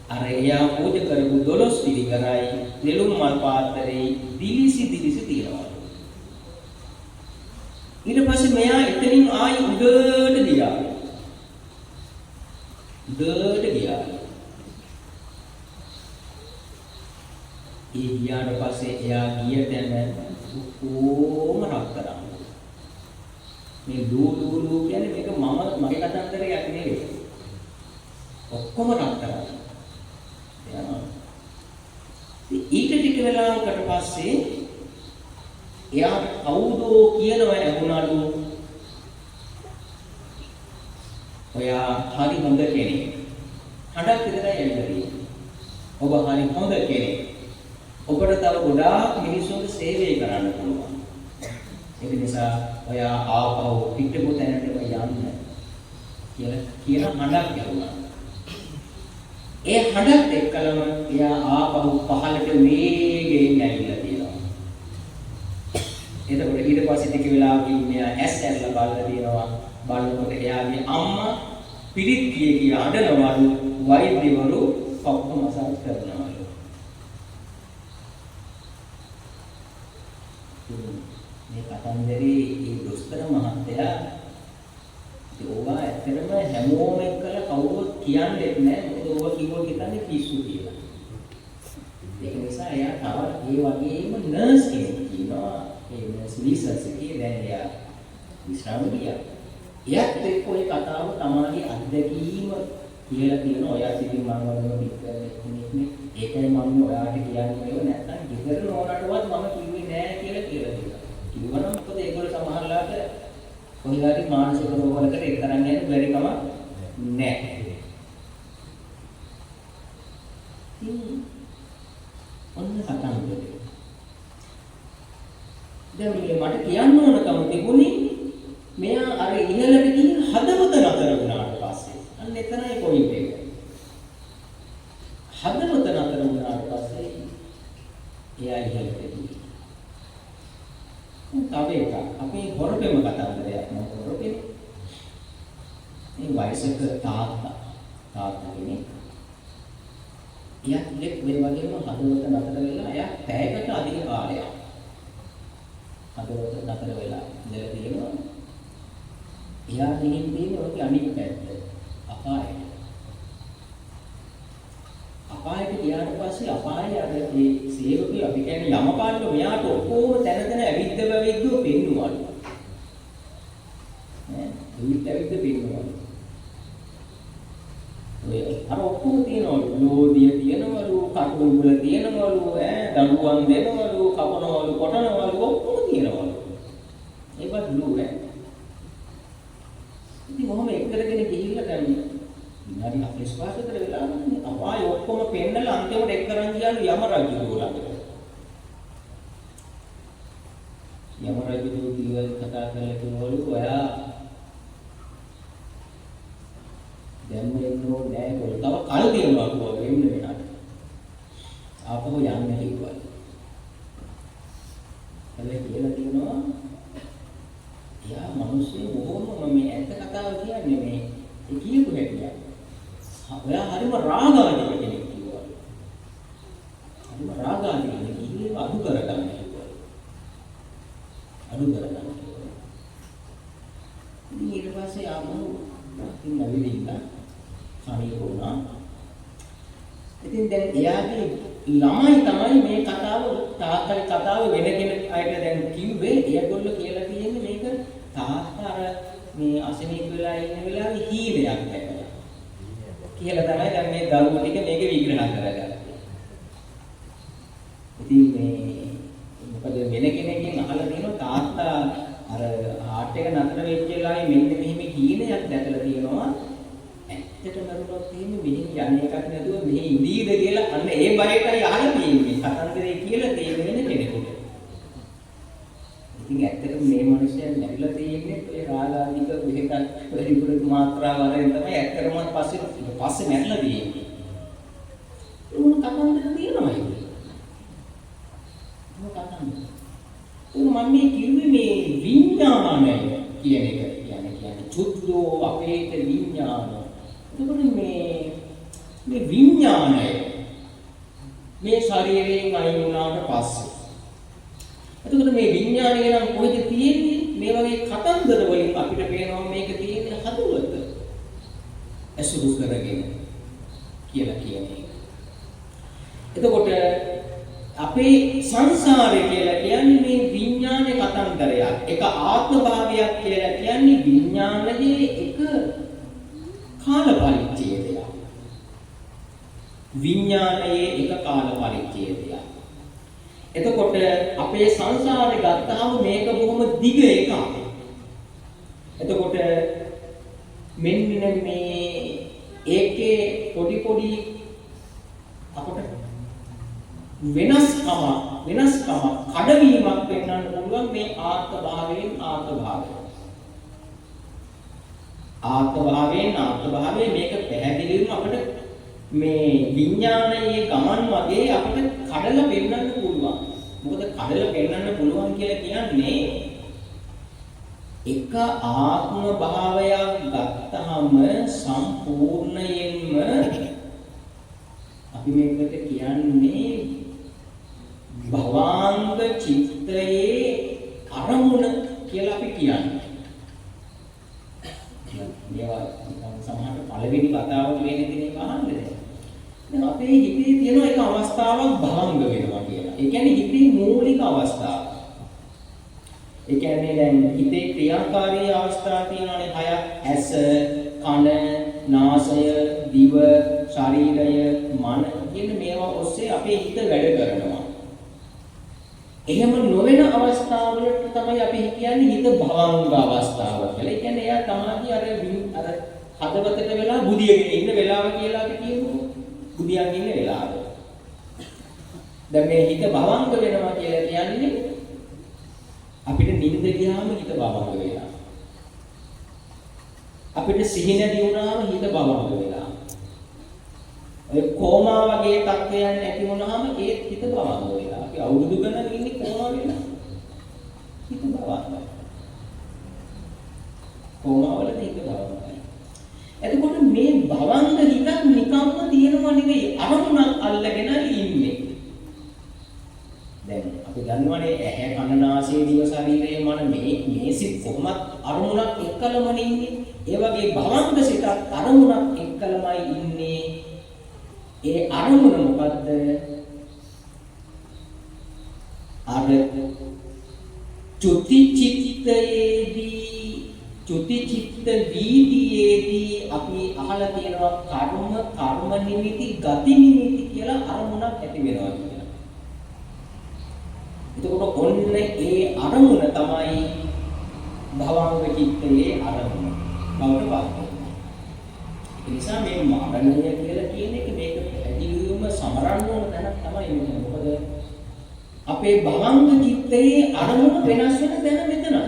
අර එයා පූජා කරපු 12 පිරිකරයි නෙළුම් මල් පාත්‍රේ දිලිසි තියනවා. ඊට පස්සේ මෙයා එතනින් ආයි උඩට ගියා. ඒ ගියාට පස්සේ එයා ගිය තැන කොහොම රත්තරන්. මේ දූ කියන්නේ මේක මගේ කතන්දරයක් නෙවෙයි. ඔක්කොම රත්තරන්. යනවා. ඊට ටික වෙලාවකට පස්සේ එයා කවුදෝ කියනවා ඇහුණලු. ඔයා හරි හොඳ කෙනෙක්. හඩක් විතරයි ඇවිල්ලා තියෙන්නේ. ඔබ හරි හොඳ කෙනෙක්. ඔබට තව ගොඩාක් මිනිස්සුන්ට සේවය කරන්න පුළුවන්. ඒක නිසා ඔයා ආපහු පිටපො තැනට යන්න කියලා හඬක් ඇහුණා. ඒ හඬත් එක්කලම එයා ආපහු පහළට වේගෙන් ඇවිල්ලා තියෙනවා. එතකොට ඊට පස්සේ ටික වෙලාවකින් මෙයා ඇස් ඇරලා බලලා තියෙනවා. බලනකොට එයාගේ අම්මා පිළිත් කිය අඬනවලු, වෛද්‍යවරු පපුව මසාජ් කරනවලු. මේ කතන්දරේ මේ දොස්තර මහත්තයා ඒවා ඇත්තටම හැමෝම එක්කලා කවුරුත් කියන්නේ නැහැ. මොකද ඕවා කිව්වොත් හිතන්නේ පිස්සු කියලා. ඒක නිසා එයා තව ඒ වගේම නර්ස් කෙනෙක් කියනවා. ඒ නර්ස් ලිසස් එකේ දැන් එයා විශ්‍රාම ගියා. එයාත් එක්ක ඔය කතාව තමයිගේ අත්දැකීම කියලා තියෙනවා. ඔයා සිතින් මම වගේ පිටකරන කෙනෙක් නේ. ඒකයි මම ඔයාට කියන්නේ ඒව නැත්තම් ගෙදර නෝනටවත් මම කිව්වේ නෑ කියලා තියෙනවා. කිව්වනම් මොකද ඒගොල්ලෝ සමහරලාට කොහේලාරි මානසික රෝගවලට ඒ තරම් යන බැරි කම නැහැ. ඔන්න කතාන්දරේ. දැන් මට කියන්න ඕනකම තිබුණේ මෙයා අර ඉහළට ගිහින් හදවත නතර වුණාට පස්සේ. අන්න එතනයි පොයින්ට් එක. හදවත නතර වුණාට පස්සේ එයා ඉහළට ගිහින්. තව එකක් අපේ හොරපෙම කතාන්දරයක් නෝ හොරපෙම. මේ වයසක තාත්තා කෙනෙක්. එයා ඉලෙක් මේ වගේම හදවත නතර වෙලා එයා පැයකට අධික කාලයක් හදවත නතර වෙලා ඉඳලා තියෙනවා. එයා ගිහින් තියෙන්නේ ඔගේ අනිත් පැත්ත අපායට. අපායට ගියාට පස්සේ අපායේ අර ඒ සේවකයෝ අපි කියන්නේ යමපාලක මෙයාට ඔක්කොම තැන ඇවිද්දව පෙන්නුවලු. ඇවිද්ද පෙන්නුවලු. ඔය අර ඔක්කොම තියනවලු. ලෝදිය තියනවලු, කටුඹුල තියනවලු, දඬුවම් දෙනවලු, කපනවලු, කොටනවලු ඔක්කොම තියනවලු. ඒවත් ලෝ ඉතින් මොහොම එක්කරගෙන ගිහිල්ලා දැන් විනාඩි 45 කට වෙලා නම් අපාය ඔක්කොම පෙන්නලා අන්තිමට එක්කරන් ගියාලු යම රජුගේ ළඟට. යම රජු කිව්වල් කතා කරලා කිව්වලු ඔයා දැන් මෙන්නෝ නෑ කොල් තව කල් දිනනවා කිව්වා වෙන්න වෙනාට. ආපහු යන්න කිව්වා. හැබැයි කියලා තියෙනවා යා මිනිස්සු බොහොම මේ ඇත්ත කතාව කියන්නේ මේ ඒ කියපු හැටි. ඔයා හරිම රාගාදී කෙනෙක් කිව්වා. හරිම රාගාදී කෙනෙක් කිව්ව අඩු කරගන්න කිව්වා. අඩු කරගන්න කිව්වා. ඉතින් ඊට පස්සේ ආපහු ඉතින් නැවිලා සමීප වුණා. ඉතින් දැන් එයාගේ ළමයි තමයි මේ කතාව තාත්තගේ කතාව වෙන කෙනෙක් අයට දැන් කිව්වේ. ඒගොල්ලෝ කියලා තියෙන්නේ මේක තාත්තා අර මේ අසනීප වෙලා ඉන්න වෙලාවේ හීනයක් දැකලා. කියලා තමයි දැන් මේ දරුවෝ ටික මේක විග්‍රහ කරගන්නේ. ඉතින් මේ මොකද වෙන කෙනෙක්ගෙන් අහලා තියෙනවා තාත්තා අර හાર્ට් එක නතර වෙච්ච වෙලාවේ මෙන්න මෙහෙම හීනයක් දැකලා තියෙනවා. ඇත්තටම නරුණොත් තියෙන්නේ මෙහෙම යන්නේ එකක් නැතුව මෙහෙ ඉඳීද කියලා අන්න ඒ බයටයි අහලා තියෙන්නේ. කතන්දරේ කියලා තේරෙන වෙන කෙනෙකුට. ඉතින් ඇත්තටම මේ මිනිස්සුන් නැවිලා තියෙන්නේ ඒ රාගාධික විහෙකක් වැඩිපුර මාත්‍රා වලින් තමයි ඇත්තටම පස්සේ නැරලා තියෙන්නේ. උන් කතන්දර තියෙනවා ඒක. මොකක් කතන්දර? මම මේ කිව්වේ මේ විඥානය කියන එක කියන්නේ චුද්ධෝ අපේත විඥාන. එතකොට මේ විඥානය මේ ශරීරයෙන් අයින් වුණාට පස්සේ එතකොට මේ විඥානය නම් කොහෙද තියෙන්නේ? මේ වගේ කතන්දර වලින් අපිට පේනවා මේක තියෙන්නේ හදවත ඇසුරු කරගෙන කියලා කියන්නේ. එතකොට අපේ සංසාරය කියලා කියන්නේ මේ විඥානේ කතන්දරයක්. එක ආත්ම භාවයක් කියලා කියන්නේ විඥානයේ එක කාල පරිච්ඡේදයක්. විඥානයේ එක කාල පරිච්ඡේදයක්. එතකොට අපේ සංසාරේ ගත්තාම මේක බොහොම දිග එකක්. එතකොට මෙන්න මේ ඒකේ පොඩි අපට වෙනස්කම කඩවීමක් වෙන්නන්න පුළුවන් මේ ආත්මභාවයෙන් ආත්මභාවයෙන් මේක පැහැදිලිවම අපිට මේ විඥානයේ ගමන් වගේ අපිට කඩලා පෙන්නන්න පුළුවන්. මොකද කඩලා පෙන්නන්න පුළුවන් කියලා කියන්නේ එක ආත්ම භාවයක් ගත්තහම සම්පූර්ණයෙන්ම අපි මේකට කියන්නේ භවාංග චිත්තයේ අරමුණ කියලා අපි කියන්නේ. මේවා සමහර පළවෙනි කතාවට මේ දෙන්නේ අහන්නේ. දැන් අපේ හිතේ තියෙන එක අවස්ථාවක් භවංග වෙනවා කියලා. ඒ කියන්නේ හිතේ මූලික අවස්ථාව. ඒ කියන්නේ දැන් හිතේ ක්‍රියාකාරී අවස්ථා තියෙනවානේ හයක්. ඇස, කන, නාසය, දිව, ශරීරය, මන කියන මේවා ඔස්සේ අපේ හිත වැඩ කරනවා. එහෙම නොවන අවස්ථාවලට තමයි අපි කියන්නේ හිත භවංග අවස්ථාව කියලා. ඒ කියන්නේ එයා තමයි අර හදවතට වෙලා බුදියගෙන ඉන්න වෙලාව කියලා අපි කියමු. බුදියන් ඉන්න වෙලාව. දැන් මේ හිත භවංග වෙනවා කියලා කියන්නේ අපිට නිින්ද ගියාම හිත භවංග වෙනවා. අපිට සිහි නැති වුණාම හිත භවංග වෙනවා. ඒ කෝමා වගේ තත්ත්වයන් ඇති වුණාම ඒත් හිත භවංග වෙනවා. අපි අවුරුදු ගණන් ඉන්නේ කෝමා වෙනවා. හිත භවංග. කෝමා වල හිත භවංග. එතකොට මේ භවංග හිතක් නිකම්ම තියෙනව නෙවෙයි අරමුණක් අල්ලගෙන ඉන්නේ. දැන් අපි දන්නවනේ ඇහැ කන නාසය දිව ශරීරය මන මේ සිත් කොහොමත් අරමුණක් එක්කලමනේ ඉන්නේ. ඒ වගේ භවංග සිතක් අරමුණක් එක්කලමයි ඉන්නේ. ඒ අරමුණ මොකද්ද? අර චුති චිත්ත වීදියේදී අපි අහලා තියෙනවා කර්ම නිමිති ගති නිමිති කියලා අරමුණක් ඇති වෙනවා කියලා. එතකොට ඔන්න ඒ අරමුණ තමයි භවංග චිත්තයේ අරමුණ බවට පත් වෙනවා. ඒ නිසා මේ මරණය කියලා කියන එක මේක පැහැදිලිවම සමරන්න ඕන තැනක් තමයි මෙතන. මොකද අපේ භවංග චිත්තයේ අරමුණ වෙනස් වෙන තැන මෙතනයි.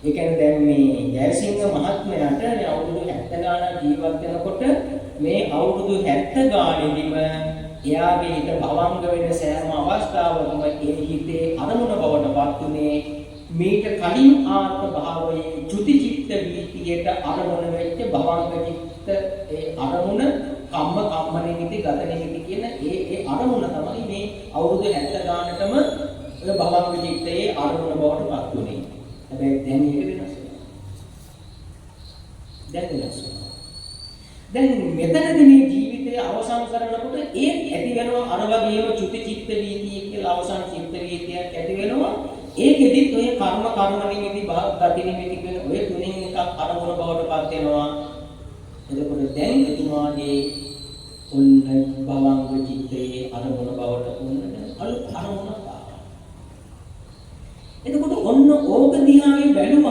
ඒ කියන්නේ දැන් මේ ජයසිංහ මහත්මයාට අවුරුදු 70 ගානක් ජීවත් වෙනකොට මේ අවුරුදු 70 ගානෙදිම එයාගේ හිත භවංග වෙන සෑම අවස්ථාවකම ඒ හිතේ අරමුණ බවට පත් උනේ මේක කලින් ආත්ම භාවයේ චුති චිත්ත වීතියට අරමුණ වෙච්ච භවංග චිත්ත ඒ අරමුණ කම්ම නිමිති ගත නිමිති කියන ඒ අරමුණ තමයි මේ අවුරුදු 70 ගානටම ඔය භවංග චිත්තයේ අරමුණ බවට පත් උනේ. හැබැයි දැන් මේක වෙනස් වෙනවා. දැන් මෙතනදී මේ ජීවිතය අවසන් කරනකොට ඒ ඇති වෙනවා අර වගේම චුති චිත්ත වීතිය කියලා අවසන් චිත්ත වීතියක් ඇති වෙනවා. ඒකෙදිත් ඔය කර්ම නිමිති ගති නිමිති කියන ඔය තුنين එකක් අරමුණ බවට පත් වෙනවා. එතකොට දැන් එතුමාගේ ඔන්න භවංග චිත්තයේ අරමුණ බවට ඔන්න අලුත් අරමුණක් ආවා. එතකොට ඔන්න ඕක දිහාවේ බැලුවහම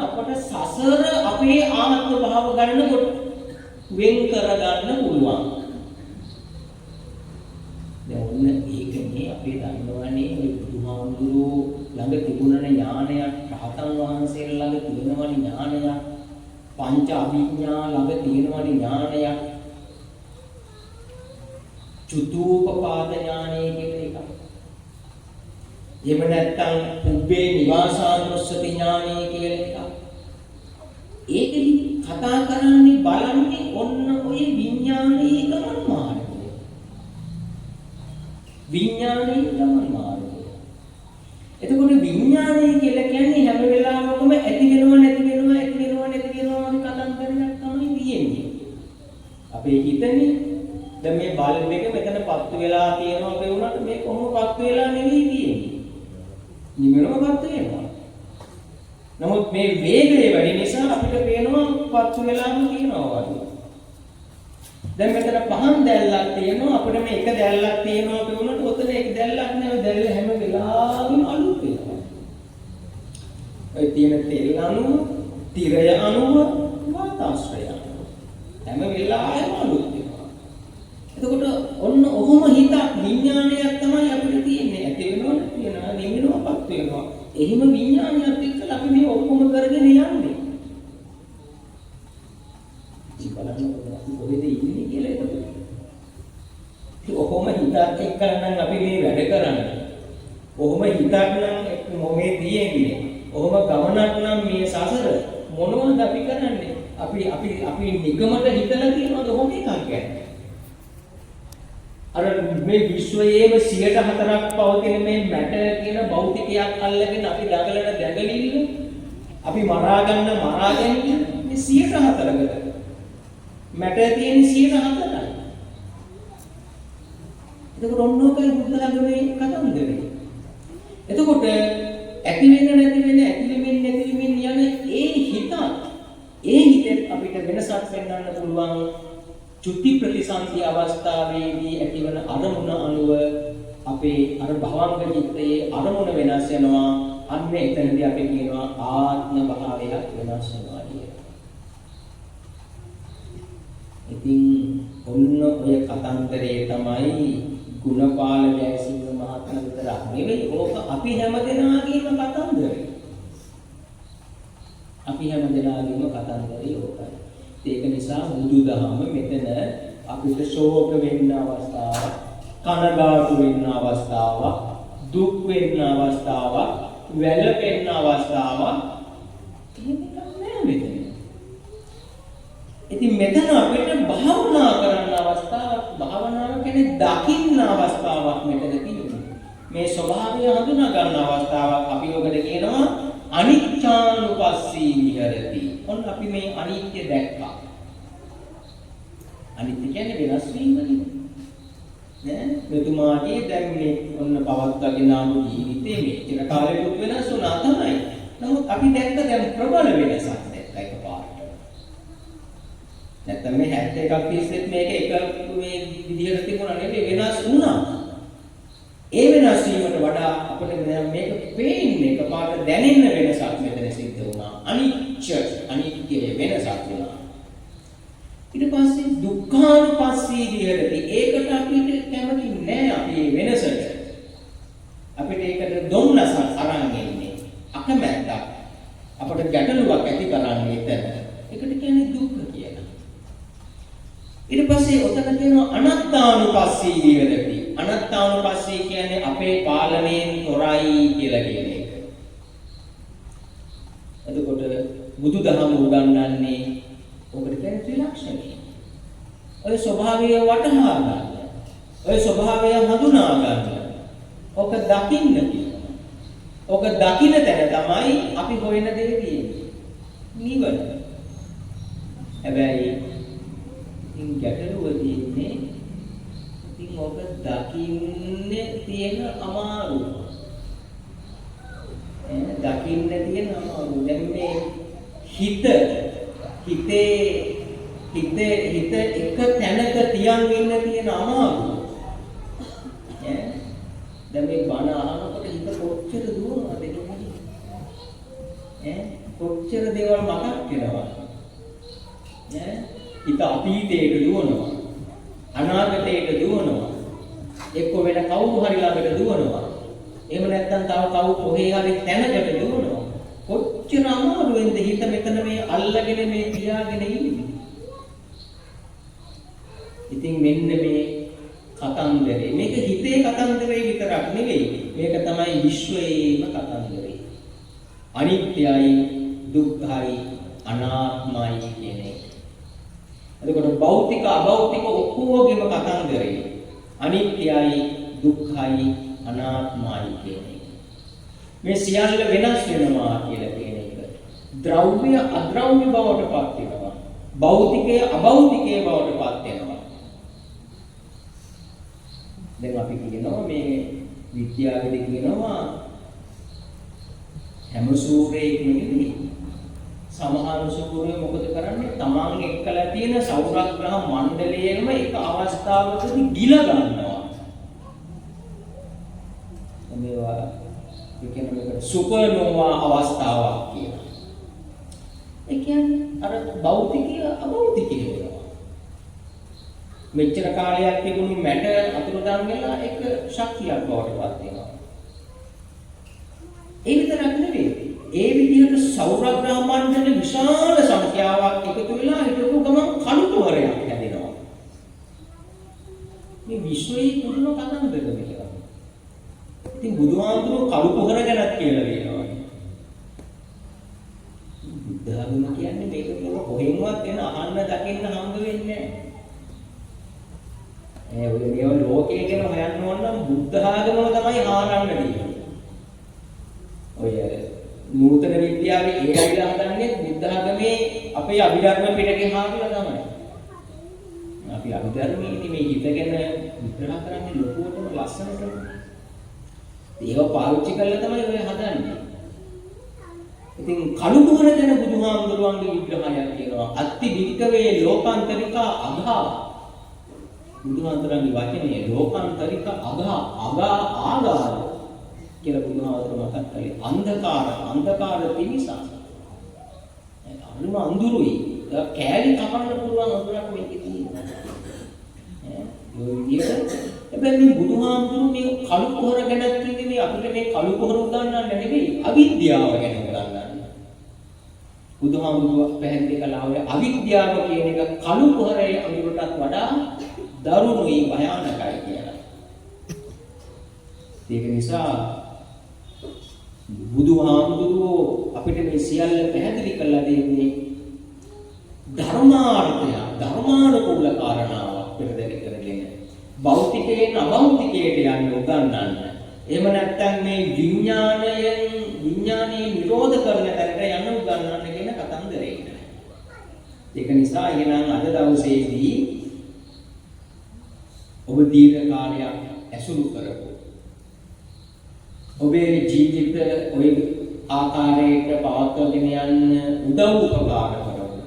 අපට සසර අපේ ආත්ම භාව ගන්නකොට වෙන් කරගන්න පුළුවන්. දැන් ඔන්න ඒකනේ අපි දන්නවනේ මේ බුදුහාමුදුරුවෝ ළඟ තිබුණන ඥානයක්, රහතන් වහන්සේලා ළඟ තියෙනවනේ ඥානයක්, පංච අභිඥා ළඟ තියෙනවනේ ඥානයක්, චුතූපපාද ඥානය කියන එක. එහෙම නැත්නම් උබ්බේ නිවාසානුස්සති ඥානය කියන එක. ඒකෙදි කතා කරන්නේ බලන්නේ ඔන්න ඔය විඥානයේ ගමන් මාර්ගය. එතකොට විඥානය කියලා කියන්නේ හැම වෙලාවකම ඇති වෙනව නැති වෙනව කතන්දරයක් තමයි තියෙන්නේ. අපේ හිතනේ දැන් මේ බල්බ් එක මෙතන පත්තු වෙලා තියෙනවා කියුණාට මේ කොහොම පත්තු වෙලා නෙවෙයි තියෙන්නේ. නිමරම පත්තු වෙනවා. නමුත් මේ වේගය වැඩි නිසා අපිට පේනවා පත්තු වෙලාම තියෙනවා වගේ. දැන් මෙතන පහන් දැල්ලක් තියෙනවා අපිට මේ එක දැල්ලක් තියෙනවා කියුණාට ඔතන එක දැල්ලක් නෑ දැල්ල හැම වෙලාවෙම අලුත් වෙනවා. ඔය තියෙන තෙල් අණුව, තිරය අණුව, වාතාශ්‍රය අණුව හැම වෙලාවෙම අලුත් වෙනවා. එතකොට ඔන්න ඔහොම හිතක් විඥානයක් තමයි අපිට තියෙන්නේ. ඇති වෙනවද තියෙනවා, නිමිනවපත් වෙනවා. එහෙම විඥානයක් එක්කලා අපි මේ ඔක්කොම කරගෙන යන්නේ. බලන්න කොහෙද ඉන්නේ කියලා එතකොට. ඉතින් ඔහොම හිතක් එක්කලා නම් අපි මේ වැඩ කරන්නේ. ඔහොම හිතක් නම් මොමේ තියෙන්නේ. ඔහොම ගමනක් නම් මේ සසර මොනවද අපි කරන්නේ? අපි නිකමට හිතලා තියෙනවද ඔහොම එකක් ගැන? අර මේ විශ්වයේම 104ක් පවතින මේ මැටර් කියන භෞතිකයක් අල්ලගෙන අපි දඟලන දැඟලිල්ල අපි මරා ගැනීම මේ 104කට මැටර් තියෙන 104යි. එතකොට ඔන්නෝකයි බුද්ධ ධර්මයේ කතන්දරේ. එතකොට ඇති වෙන නැති වෙන යන ඒ හිතෙත් අපිට වෙනසක් වෙන්නන්න පුළුවන්. චුති ප්‍රතිසන්දි අවස්ථාවේදී ඇතිවන අරමුණ අනුව අපේ අර භවංග චිත්තයේ අරමුණ වෙනස් වෙනවා. අන්න එතනදී අපි කියනවා ආත්ම භාවයක් වෙනස් වෙනවා කියලා. ඉතින් ඔන්න ඔය කතන්දරේ තමයි ගුණපාල ජයසිංහ මහත්මයා විතරක් නෙවෙයි ඕක අපි හැමදෙනාගේම කතන්දරේ. අපි හැමදෙනාගේම කතන්දරේ ඕකයි. ඒක නිසා බුදුදහම මෙතන අපිට ශෝක වෙන්න අවස්ථාවක්, කනගාටු වෙන්න අවස්ථාවක්, දුක් වෙන්න අවස්ථාවක්, වැළපෙන්න අවස්ථාවක් එහෙම නෑ මෙතන. ඉතින් මෙතන අපිට භාවනා කරන්න අවස්ථාවක්, භාවනාව කියන්නේ දකින්න අවස්ථාවක් මෙතන තියෙනවා. මේ ස්වභාවය හඳුනා ගන්න අවස්ථාවක් අපි ඔකට කියනවා අනිච්ඡානුපස්සී විහෙරති. ඔන්න අපි මේ අනිත්‍ය දැක්කා. අනිත්‍ය කියන්නේ වෙනස් වීම නේ. මෙතුමාගේ දැන් මේ ඔන්න පවත්වාගෙන ආපු ජීවිතේ මෙච්චර කාලෙකට වෙනස් වුණා තමයි. නමුත් අපි දැක්ක දැන් ප්‍රබල වෙනසක් දැක්ක එකපාරට. නැත්නම් මේ 71ක් තිස්සෙත් මේක එක මේ විදිහට තිබුණා නෙවෙයි වෙනස් වුණා. ඒ වෙනස් වීමට වඩා අපිට මේක පේන්නේ එකපාරට දැනෙන්න වෙනසක් මෙතන සිද්ධ වුණා. අනිත්‍ය වෙනසක් වුණා. ඊට පස්සේ දුක්ඛානුපස්සී විහෙරති. ඒකට අපිට කැමති නෑ අපි මේ වෙනසට. අපිට ඒකට දුම්නසක් අරන් ඉන්නේ. අකමැත්තක්. අපට ගැටලුවක් ඇති කරන්නේ එතන. ඒකට කියන්නේ දුක්ඛ කියලා. ඊට පස්සේ ඔතන කියනවා අනාත්මානුපස්සී විහෙරති. අනාත්මානුපස්සී කියන්නේ අපේ පාලනයෙන් තොරයි කියලා කියන එක. එතකොට බුදුදහම උගන්වන්නේ ඔකට කියන්නේ ත්‍රිලක්ෂණය. ඔය ස්වභාවය වටහා ගන්න. ඔය ස්වභාවය හඳුනා ගන්න. ඔක දකින්න කියනවා. ඔක දකින්න තැන තමයි අපි හොයන දේ තියෙන්නේ. නිවන. හැබැයි ඉතින් ගැටලුව තියෙන්නේ ඉතින් ඔක දකින්නේ තියෙන අමාරුව. දකින්න තියෙන අමාරුව. දැන් මේ හිතේ හිත එක තැනක තියන් ඉන්න තියෙන අමාරුව. දැන් මේ බණ අහනකොට හිත කොච්චර දුවනවද කියන්නේ? කොච්චර දේවල් මතක් වෙනවද? හිත අතීතයට දුවනවා. අනාගතයට දුවනවා. එක්ක වෙන කවුරු හරි ළඟට දුවනවා. එහෙම නැත්නම් තව කවුරු කොහේ හරි තැනකට දුවනවා. කොච්චර අමාරුවෙන්ද හිත මෙතන මේ අල්ලගෙන මේ තියාගෙන ඉන්නේ. ඉතින් මෙන්න මේ කතන්දරේ. මේක හිතේ කතන්දරේ විතරක් නෙවෙයි. මේක තමයි විශ්වයේම කතන්දරේ. අනිත්‍යයි, දුක්ඛයි, අනාත්මයි කියන එක. එතකොට භෞතික අභෞතික ඔක්කොගේම කතන්දරේ අනිත්‍යයි, දුක්ඛයි, අනාත්මයි කියන එක. මේ සියල්ල වෙනස් වෙනවා කියලා කියන එක. ද්‍රව්‍ය අද්‍රව්‍ය බවට පත් වෙනවා. භෞතිකය අභෞතිකය බවට පත් වෙනවා. දැන් අපි කියනවා මේ විද්‍යාවේදී කියනවා හැම සූර්යයෙක්ම නෙමෙයි. සමහර සූර්යය මොකද කරන්නේ? තමන් එක්කලා තියෙන සෞරග්‍රහ මණ්ඩලයේම එක අවස්ථාවකදී ගිල ගන්නවා. මේවා මේකට සුපර්නෝවා අවස්ථාවක් කියනවා. ඒ කියන්නේ අර භෞතිකය අභෞතිකය වෙනවා. මෙච්චර කාලයක් තිබුණු මැට අතුරුදන් වෙලා එක ශක්තියක් බවට පත් වෙනවා. ඒ විතරක් නෙවෙයි. ඒ විදිහට සෞරග්‍රහ මණ්ඩල විශාල සංඛ්‍යාවක් එකතු වෙලා හිටපු ගමන් කළු කුහරයක් හැදෙනවා. මේ විශ්වයේ පුදුම කතන්දරද මේක. ඉතින් බුදුහාමුදුරුවෝ කළු කුහර ගැනත් කියලා වෙනවා. බුද්ධ ධර්ම කියන්නේ මේක කියලා කොහෙන්වත් වෙන අහන්න දකින්න හම්බ වෙන්නේ නැහැ. ඔය මේව ලෝකයේ ගැන හොයන්න ඕන නම් බුද්ධ ආගමම තමයි හාරන්න තියෙන්නේ. ඔය නූතන විද්‍යාවේ ඒ ඇවිල්ලා හදන්නේ බුද්ධ ආගමේ අපේ අභිධර්ම පිටකේ හාරලා තමයි. අපි අභිධර්මයේ මේ හිත ගැන විග්‍රහ කරන්නේ ලොකුවටම ලස්සනට. ඒව පාවිච්චි කරලා තමයි ඔය හදන්නේ. ඉතින් කළු කුහර ගැන බුදුහාමුදුරුවන්ගේ විග්‍රහයක් තියෙනවා. අත්ති වික්කවේ ලෝකාන්තරිකා අගා. බුදුහාමුදුරන්ගේ වචනේ ලෝකාන්තරික අගා ආගාර කියලා බුදුහාමුදුරුවෝ මතක් කළේ අන්ධකාර පිනිසා. අනුම අඳුරුයි. කෑලි කපන්න පුළුවන් අඳුරක් මේකේ තියෙනවා. ඒ විදිහට හැබැයි මේ බුදුහාමුදුරුවෝ මේ කළු කුහර ගැන කියන්නේ අපිට මේ කළු කුහර උගන්වන්න නෙවෙයි අවිද්‍යාව ගැන උගන්වන්න. බුදුහාමුදුරුවෝ පැහැදිලි කළා ඔය අවිද්‍යාව කියන එක කළු කුහරයේ අඳුරටත් වඩා දරුණුයි භයානකයි කියලා. ඒක නිසා බුදුහාමුදුරුවෝ අපිට මේ සියල්ල පැහැදිලි කරලා දෙන්නේ ධර්මානුකූල කාරණාවක් පෙරදරි කරගෙන භෞතිකයෙන් අභෞතිකයට යන්න උගන්වන්න. එහෙම නැත්නම් මේ විඥානයේ නිරෝධ කරන තැනට යන්න උගන්වන්න කියන කතන්දරේ නෑ. ඒක නිසා එහෙනම් අද දවසේදී ඔබ දීර්ඝ කාලයක් ඇසුරු කරපු ඔබේ ජීවිත ඔය ආකාරයට පවත්වාගෙන යන්න උදව් උපකාර කරමු.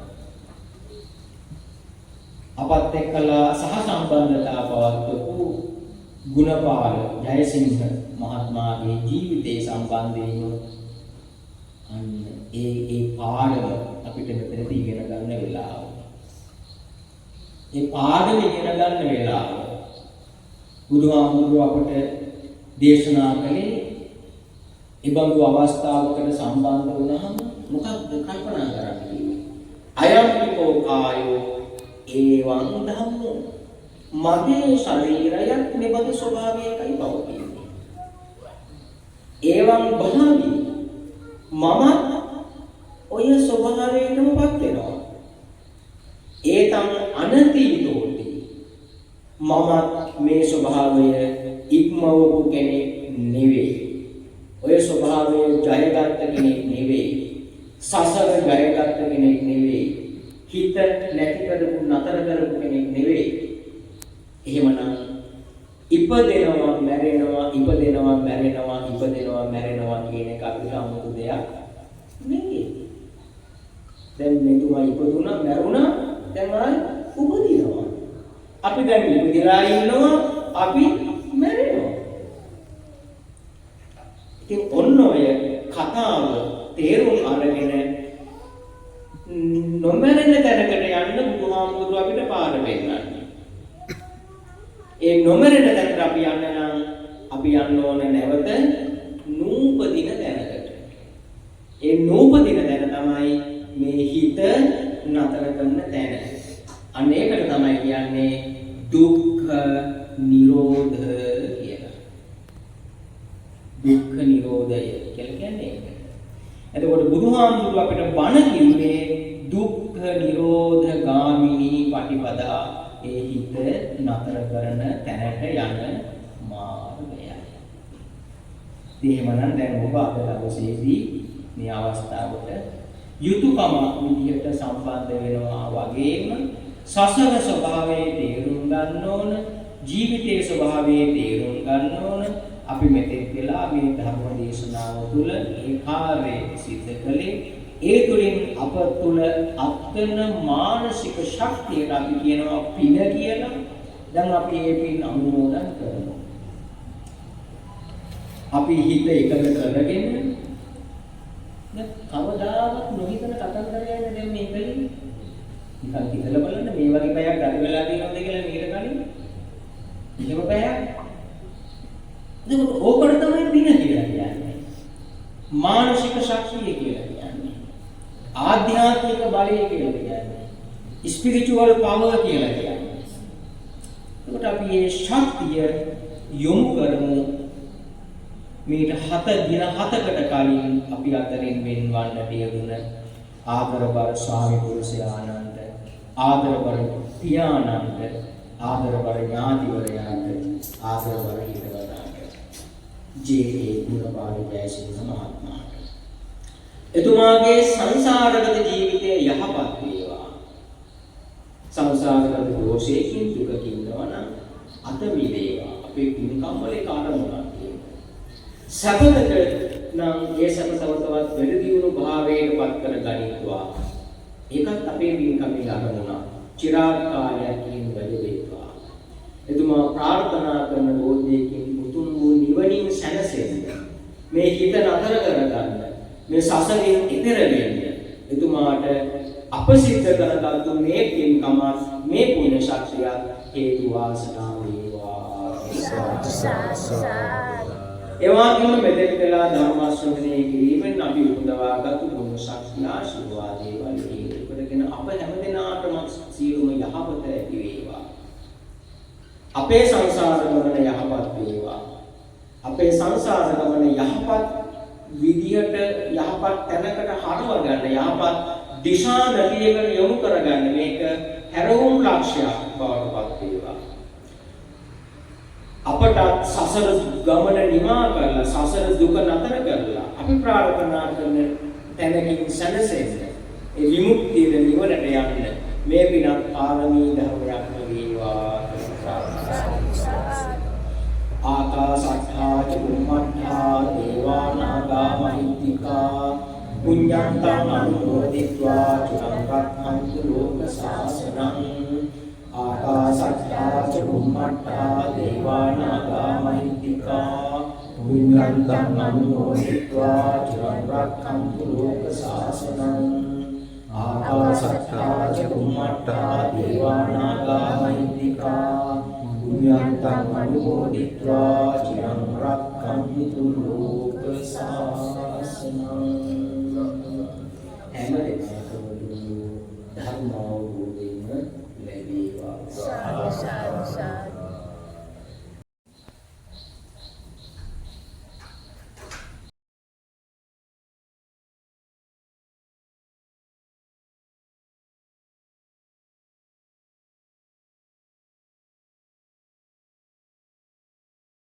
අපත් එක්කලා සහ සම්බන්ධතා පවත්වපු ගුණපාල ජයසිංහ මහත්මයාගේ ජීවිතේ සම්බන්ධයෙන් අන්න ඒ පාඩම අපිට මෙතනදී ඉගෙන ගන්න වෙලාව. ඒ පාඩම ඉගෙන ගන්න වෙලාව. බුදුහාමුදුරුවෝ අපට දේශනා කළේ ඉබඳු අවස්ථාවකට සම්බන්ධ වුණාම මොකක්ද කල්පනා කරන්නේ? අයම්පිකෝ කායෝ ඒවං ධම්මෝ මගේ ශරීරයත් මෙබඳු ස්වභාවයකයි පවතින්නේ. ඒවං භාවි මම ඔය ස්වභාවයටමපත් වෙනවා. ඒතං අනතීතෝති මම මේ ස්වභාවය ඉක්මවපු කෙනෙක් නෙවෙයි. ඔය ස්වභාවය ජයගත්ත කෙනෙක් නෙවෙයි. සසර ජයගත්ත කෙනෙක් නෙවෙයි. හිත නැති කරපු නතර කරපු කෙනෙක් නෙවෙයි. එහෙමනම් ඉපදෙනවා මැරෙනවා ඉපදෙනවා මැරෙනවා ඉපදෙනවා මැරෙනවා කියන එක අපිට 아무තු දෙයක් නෙවෙයි. දැන් මෙතුමා ඉපදුණා මැරුණා දැන් ආයි උපදිනවා. අපි දැන් ඉපදලා ඉන්නවා අපි මැරෙනවා. ඉතින් ඔන්න ඔය කතාව තේරුම් අරගෙන නොමැරෙන තැනකට යන්න බුදුහාමුදුරුවෝ අපිට පාර පෙන්නන්නේ. ඒ නොමැරෙන තැනට අපි යන්න නම් අපි යන්න ඕන නැවත නූපදින තැනකට. ඒ නූපදින තැන තමයි මේ හිත නතර කරන තැන. අන්න ඒකට තමයි කියන්නේ දුක්ඛ නිරෝධ කියලා. දුක්ඛ නිරෝධය කියලා කියන්නේ ඒක. එතකොට බුදුහාමුදුරුවෝ අපිට බණ කිව්වේ දුක්ඛ නිරෝධ ගාමිනී පටිපදා ඒ හිත නතර කරන තැනට යන මාර්ගයයි. එහෙමනම් දැන් ඔබ අද දවසේදී මේ අවස්ථාවට යුතුයකම විදියට සම්බන්ධ වෙනවා වගේම සසර ස්වභාවයේ තේරුම් ගන්න ඕන ජීවිතයේ ස්වභාවයේ තේරුම් ගන්න ඕන. අපි මෙතෙක් වෙලා මේ ධර්ම දේශනාව තුළ ඒ කාර්යය සිද්ධ කළේ ඒ තුළින් අප තුළ අත්වන මානසික ශක්තියට අපි කියනවා පින කියලා. දැන් අපි ඒ පින් අනුමෝදන් කරනවා. අපි හිත එකඟ කරගෙන දැන් කවදාවත් නොහිතන කතන්දරයක්ද දැන් මේ කලින් නිකන් හිතලා බලන්න මේ වගේ පැයක් ගත වෙලා තියෙනවද කියලා මීට කලින් එහෙම පැයක් දැන් ඕකට තමයි පින කියලා කියන්නේ. මානසික ශක්තිය කියලා කියන්නේ. ආධ්‍යාත්මික බලය කියලා කියන්නේ. ස්පිරිචුවල් පවර් කියලා කියන්නේ. ඒකට අපි මේ ශක්තිය යොමු කරමු. මීට 7 දින 7කට කලින් අපි අතරින් වෙන්වන්නට යෙදුන ආදරබර ස්වාමි පුරුෂයාණන්ට, ආදරබර පියාණන්ට, ආදරබර ඥාතිවරයාට, ආදරබර හිතවතාට, ජේ.ඒ. ගුණපාල ජයසිංහ මහත්මයාට. එතුමාගේ සංසාරගත ජීවිතය යහපත් වේවා. සංසාරගත දෝෂයකින් දුකකින් නොවන අත මිදේවා. අපේ පින්කම් වල කාරණා සබලක නම් ඒ සබ තවතවත් වැඩි දියුණු භාවයට පත් කර ගනිත්වා. ඒකත් අපේ පින්කමේ අරමුණ. චිරාත් කාලයකින් වැඩි වේවා. එතුමා ප්‍රාර්ථනා කරන බෝධියකින් උතුම් වූ නිවනින් සැනසෙන්න. මේ හිත නතර කරගන්න. මේ සසරින් ඈතර වෙන්න. එතුමාට අපසිද්ධ කරගත්තු මේ පින්කම මේ පුණ්‍ය ශක්තිය හේතු වාසනා වේවා. එවාගේම මෙතෙක් වෙලා ධර්ම ශ්‍රවණය කිරීමෙන් අපි උපදවාගත්තු පුණ්‍ය ශක්තිය ආශිර්වාදේ වලදී උපදගෙන අප හැමදෙනාටම සියලුම යහපත ඇති වේවා. අපේ සංසාර ගමන යහපත් වේවා. අපේ සංසාර ගමන යහපත් විදියට යහපත් තැනකට හරව ගන්න, යහපත් දිශා නදියකට යොමු කරගන්න මේක හැරවුම් ලක්ෂ්‍යයක් බවට පත් වේවා. අපට සසර ගමන නිමා කරලා සසර දුක නතර කරලා අපි ප්‍රාර්ථනා කරන තැනකින් සැනසෙන්න ඒ විමුක්තිය නිවනට යන්න මේ පිනක් පාරමී ධර්මයක් වේවා. ආකාසට්ඨා ච බුම්මට්ඨා දේවා නාග මහිත්‍තිකා පුඤ්ඤන්තං අනුමෝදිत्वा චිරං රක්ඛන්තු ලෝක ශාසනං. ආකාසට්ඨා ච බුම්මට්ඨා දේවා නාග මහිත්‍තිකා පුඤ්ඤන්තං අනුමෝදිत्वा චිරං රක්ඛන්තු ලෝක ශාසනං. ආකාසට්ඨා ච බුම්මට්ඨා දේවා නාග මහිත්‍තිකා පුඤ්ඤන්තං අනුමෝදිत्वा චිරං රක්ඛන්තු ලෝක ශාසනං. හැමදෙනාටම ධර්මාවබෝධයෙන් ලැබේවා.